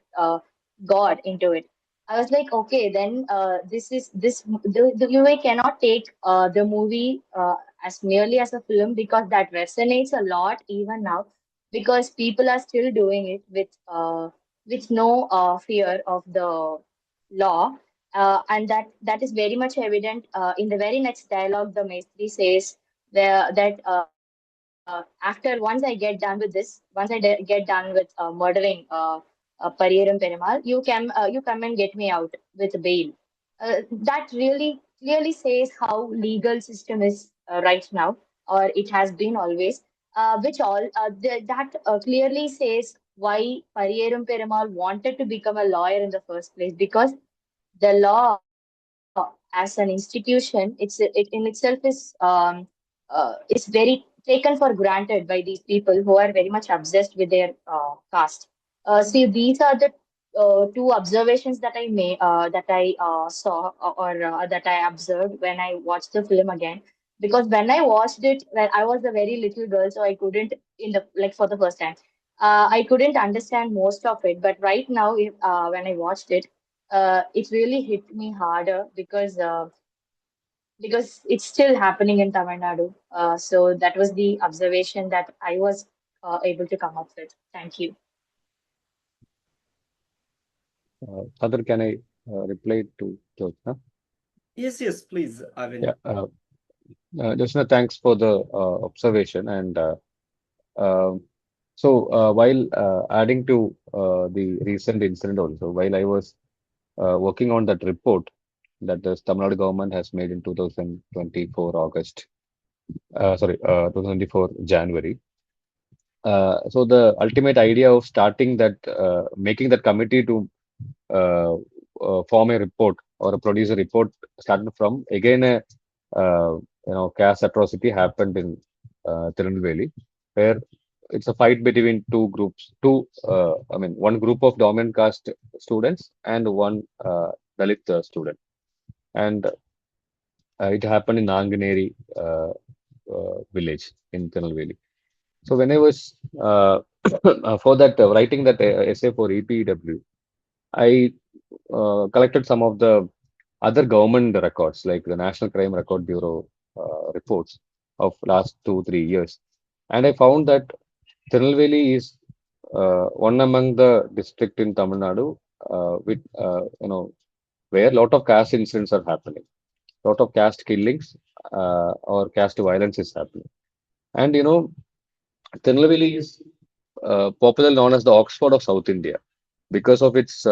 God into it? I was like, okay, then the UA cannot take the movie as merely as a film, because that resonates a lot even now, because people are still doing it with no fear of the law. And that is very much evident in the very next dialogue. The Maestri says that after once I get done with this, get done with murdering Pariyerum Perumal, you come and get me out with bail. That really clearly says how legal system is right now, or it has been always. That clearly says why Pariyerum Perumal wanted to become a lawyer in the first place, because the law as an institution, it in itself is very taken for granted by these people who are very much obsessed with their caste. See, these are the two observations that I made, that I saw, or that I observed when I watched the film again. Because when I watched it, when I was a very little girl, so I couldn't for the first time. I couldn't understand most of it, but right now, when I watched it, it really hit me harder, because it's still happening in Tamil Nadu. So that was the observation that I was able to come up with. Thank you. Sadar, can I reply to George? Huh? Yes, please. I mean, Yeah. Jyotsna, thanks for the observation. And while adding to the recent incident also, while I was working on that report that the Tamil Nadu government has made in 2024 August, 2024 January. So the ultimate idea of starting that, making that committee to uh, form a report or produce a report started from again a caste atrocity happened in Tirunelveli, where it's a fight between two groups, one group of dominant caste students and one Dalit student, and it happened in Nanganeri village in Tirunelveli. So when I was for that writing that essay for EPW, I collected some of the other government records, like the National Crime Record Bureau reports of last 2-3 years, and I found that Tirunelveli is one among the district in Tamil Nadu with where a lot of caste incidents are happening, lot of caste killings or caste violence is happening, and Tirunelveli is popularly known as the Oxford of South India because of its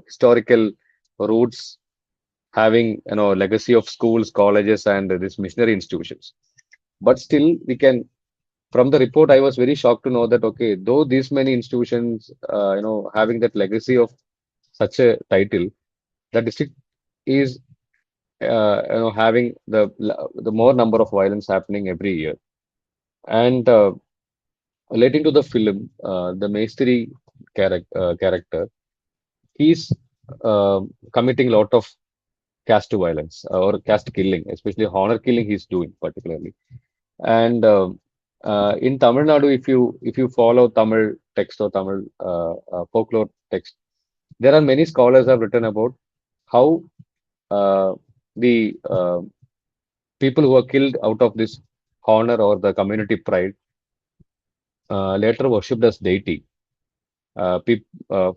historical roots, having legacy of schools, colleges, and these missionary institutions. But still, we can from the report, I was very shocked to know that okay, though these many institutions, having that legacy of such a title, the district is having the more number of violence happening every year. And relating to the film, the Maestri character, he's committing a lot of caste violence or caste killing, especially honor killing. He's doing particularly, and in Tamil Nadu, if you follow Tamil text or Tamil folklore text, there are many scholars have written about how the people who are killed out of this honor or the community pride later worshipped as deity.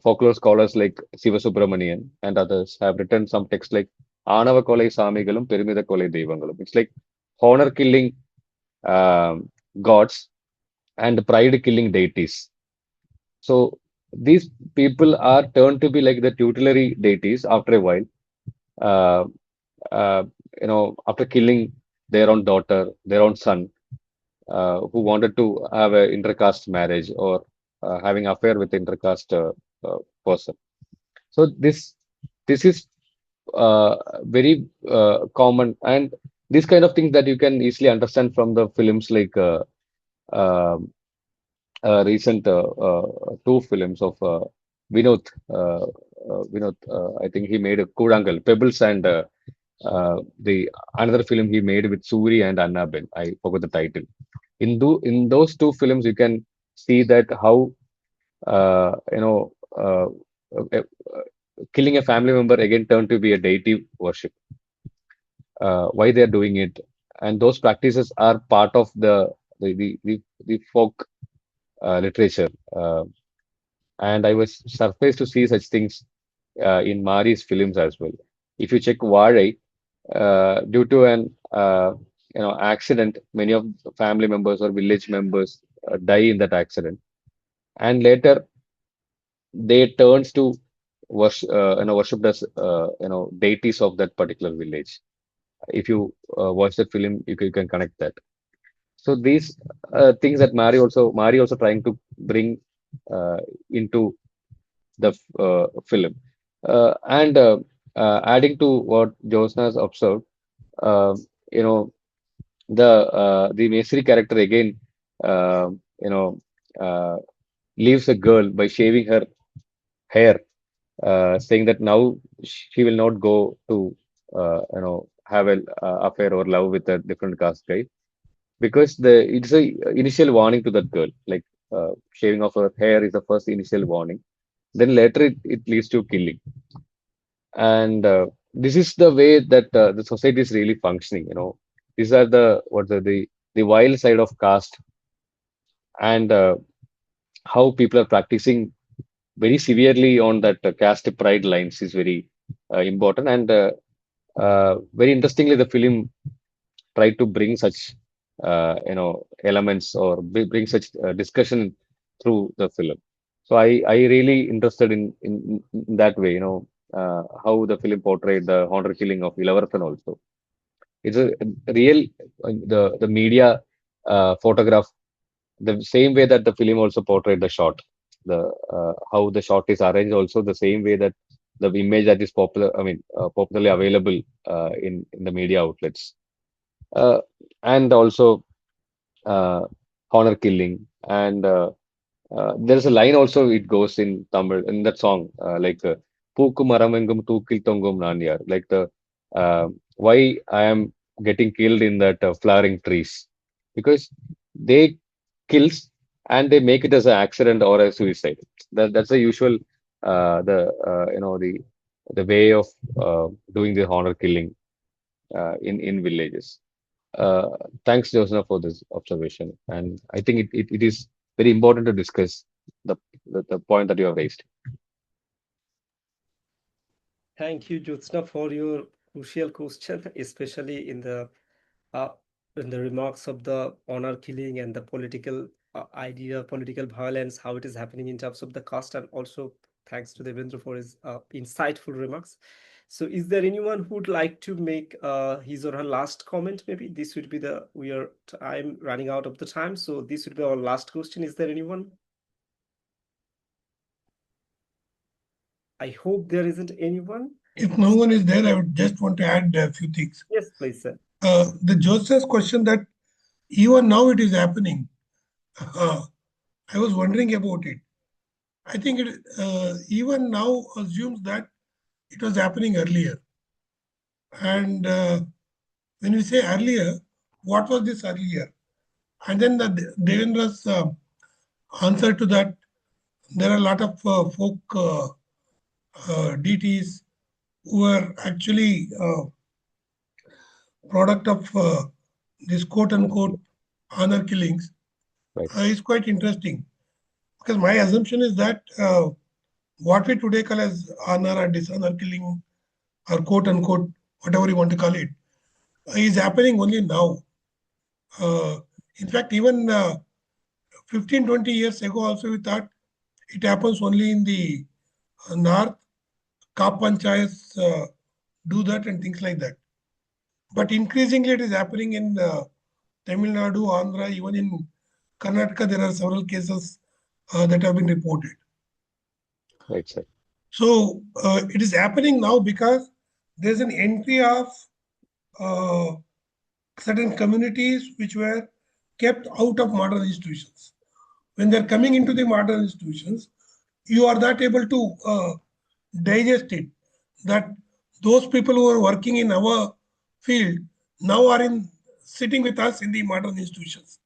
Folklore scholars like Siva Subramanian and others have written some texts like Anava Kolai Samigalum, Perimida Kolai Devangalum. It's like honor killing gods and pride killing deities. So these people are turned to be like the tutelary deities after a while. Uh, uh, After killing their own daughter, their own son, who wanted to have an intercaste marriage or having affair with intercaste person. So this is very common, and these kind of things that you can easily understand from the films like um recent two films of Vinod. Vinod, I think he made a Kudangal, Pebbles, and the another film he made with Suri and Annaben. I forgot the title. In those two films, you can see that how uh, you know uh, uh, uh, killing a family member again turned to be a deity worship. Why they are doing it, and those practices are part of the folk literature. And I was surprised to see such things in Mari's films as well. If you check Varai, due to an accident, many of the family members or village members die in that accident, and later they turns to worship, worshipped as deities of that particular village. If you watch the film, you can connect that. So these things that Mari also trying to bring into the film. And adding to what Josna has observed, uh, you know, the Mesri character again, uh, you know, uh, leaves a girl by shaving her hair, saying that now she will not go to, have an affair or love with a different caste guy because it's a initial warning to that girl, like shaving off her hair is the first initial warning. Then later it leads to killing. And this is the way that the society is really functioning. These are the wild side of caste, and how people are practicing very severely on that caste pride lines is very important. And very interestingly, the film tried to bring such elements or bring such discussion through the film. So I really interested in that way, how the film portrayed the honor killing of Ilavarthan also. It's a real the media photograph the same way that the film also portrayed the shot, the how the shot is arranged also the same way that the image that is popularly available in the media outlets, uh, and also uh, honor killing. And there's a line also it goes in Tamil in that song, like Pooku Maramengum Tookil Tongum Nanyar, like the why I am getting killed in that flowering trees, because they kills and they make it as an accident or a suicide. That's the usual the way of doing the honor killing in villages. Uh, Thanks, Josna, for this observation. And I think it is very important to discuss the point that you have raised. Thank you, Jyotsna, for your crucial question, especially uh, in the remarks of the honor killing and the political idea, political violence, how it is happening in terms of the caste, and also thanks to Devendra for his insightful remarks. So, is there anyone who would like to make his or her last comment? Maybe this would be I'm running out of the time, so this would be our last question. Is there anyone? I hope there isn't anyone. If no one is there, I would just want to add a few things. Yes, please, sir. The Joseph's question that even now it is happening. I was wondering about it. I think it even now assumes that it was happening earlier. And when we say earlier, what was this earlier? And then Devendra's answer to that, there are a lot of folk deities who are actually product of this quote-unquote honor killings Right. is quite interesting. Because my assumption is that what we today call as honor or dishonor killing or quote-unquote, whatever you want to call it, is happening only now. In fact, even 15, 20 years ago also we thought it happens only in the north, Kap Panchayats do that and things like that. But increasingly it is happening in Tamil Nadu, Andhra, even in Karnataka, there are several cases that have been reported. Right, sir. So it is happening now because there's an entry of certain communities which were kept out of modern institutions. When they're coming into the modern institutions, you are not able to digest it. That those people who are working in our field now are sitting with us in the modern institutions.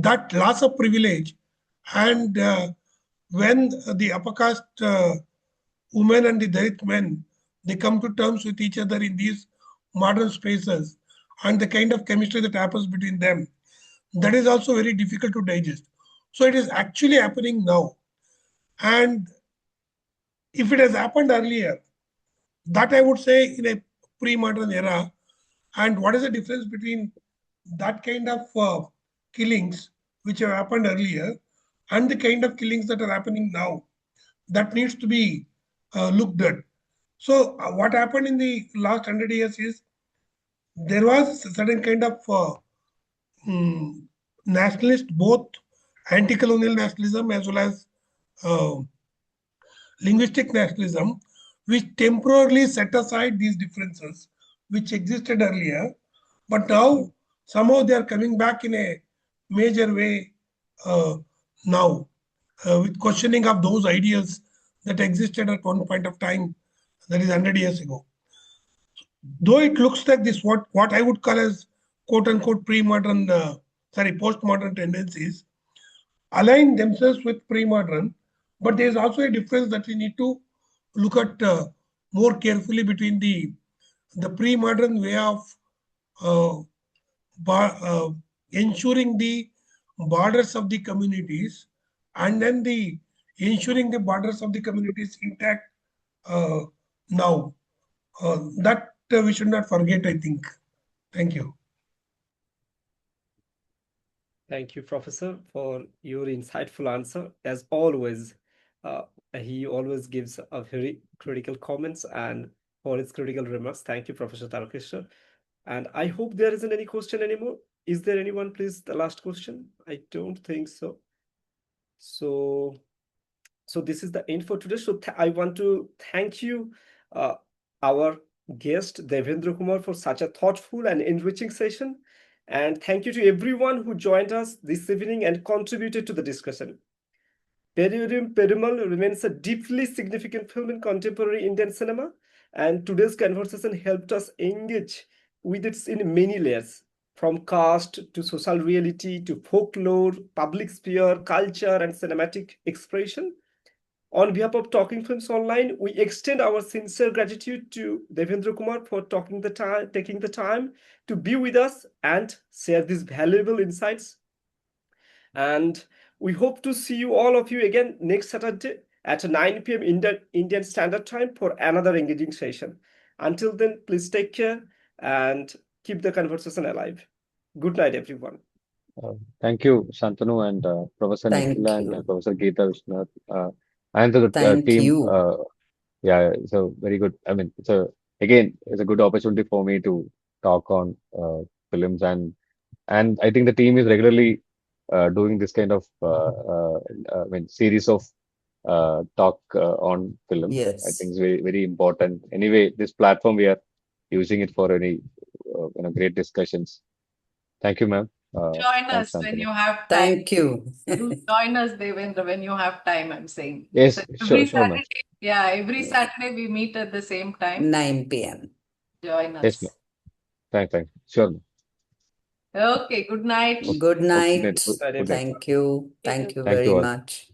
That loss of privilege, and when the upper caste women and the Dalit men, they come to terms with each other in these modern spaces, and the kind of chemistry that happens between them, that is also very difficult to digest. So it is actually happening now. And if it has happened earlier, that I would say in a pre-modern era. And what is the difference between that kind of killings which have happened earlier and the kind of killings that are happening now? That needs to be looked at. So what happened in the last 100 years is there was a certain kind of nationalist, both anti-colonial nationalism as well as uh, linguistic nationalism, which temporarily set aside these differences which existed earlier, but now somehow they are coming back in a major way now, with questioning of those ideas that existed at one point of time, that is 100 years ago. Though it looks like this, what I would call as quote unquote pre-modern, postmodern tendencies align themselves with pre-modern, but there is also a difference that we need to look at more carefully between the pre-modern way of uh, ensuring the borders of the communities, and then the ensuring the borders of the communities intact now. That we should not forget, I think. Thank you. Thank you, Professor, for your insightful answer. As always, uh, he always gives a very critical comments and for his critical remarks. Thank you, Professor Tarakishra. And I hope there isn't any question anymore. Is there anyone, please, the last question? I don't think so. So this is the end for today. So I want to thank you, our guest Deivendra Kumar, for such a thoughtful and enriching session. And thank you to everyone who joined us this evening and contributed to the discussion. Pariyerum Perumal remains a deeply significant film in contemporary Indian cinema, and today's conversation helped us engage with it in many layers, from caste to social reality to folklore, public sphere, culture, and cinematic expression. On behalf of Talking Films Online, we extend our sincere gratitude to Deivendra Kumar for taking the time to be with us and share these valuable insights. And we hope to see you all of you again next Saturday at 9 p.m. Indian Standard Time for another engaging session. Until then, please take care and keep the conversation alive. Good night, everyone. Thank you, Shantanu and Professor Thank Nikhila and you. Professor Geeta Vishnath, and to the Thank team. you. Yeah, it's a very good. I mean, it's a good opportunity for me to talk on films, and I think the team is regularly doing this kind of series of talk on films. I think Yes. it's very very important. Anyway, this platform we are using it for any great discussions. Thank you, ma'am. Join Thanks, us when Shantanu. you have time. Thank you. Do join us, Devendra, when you have time, I'm saying. Yes, So sure, sure, ma'am. every Yes. Saturday we meet at the same time. 9 p.m. Join Yes, ma'am. us. Thanks. Sure, ma'am. Okay, good night. Okay, Good okay, night. good night. Thank you. Thank Thank you. you Thank you very all. much.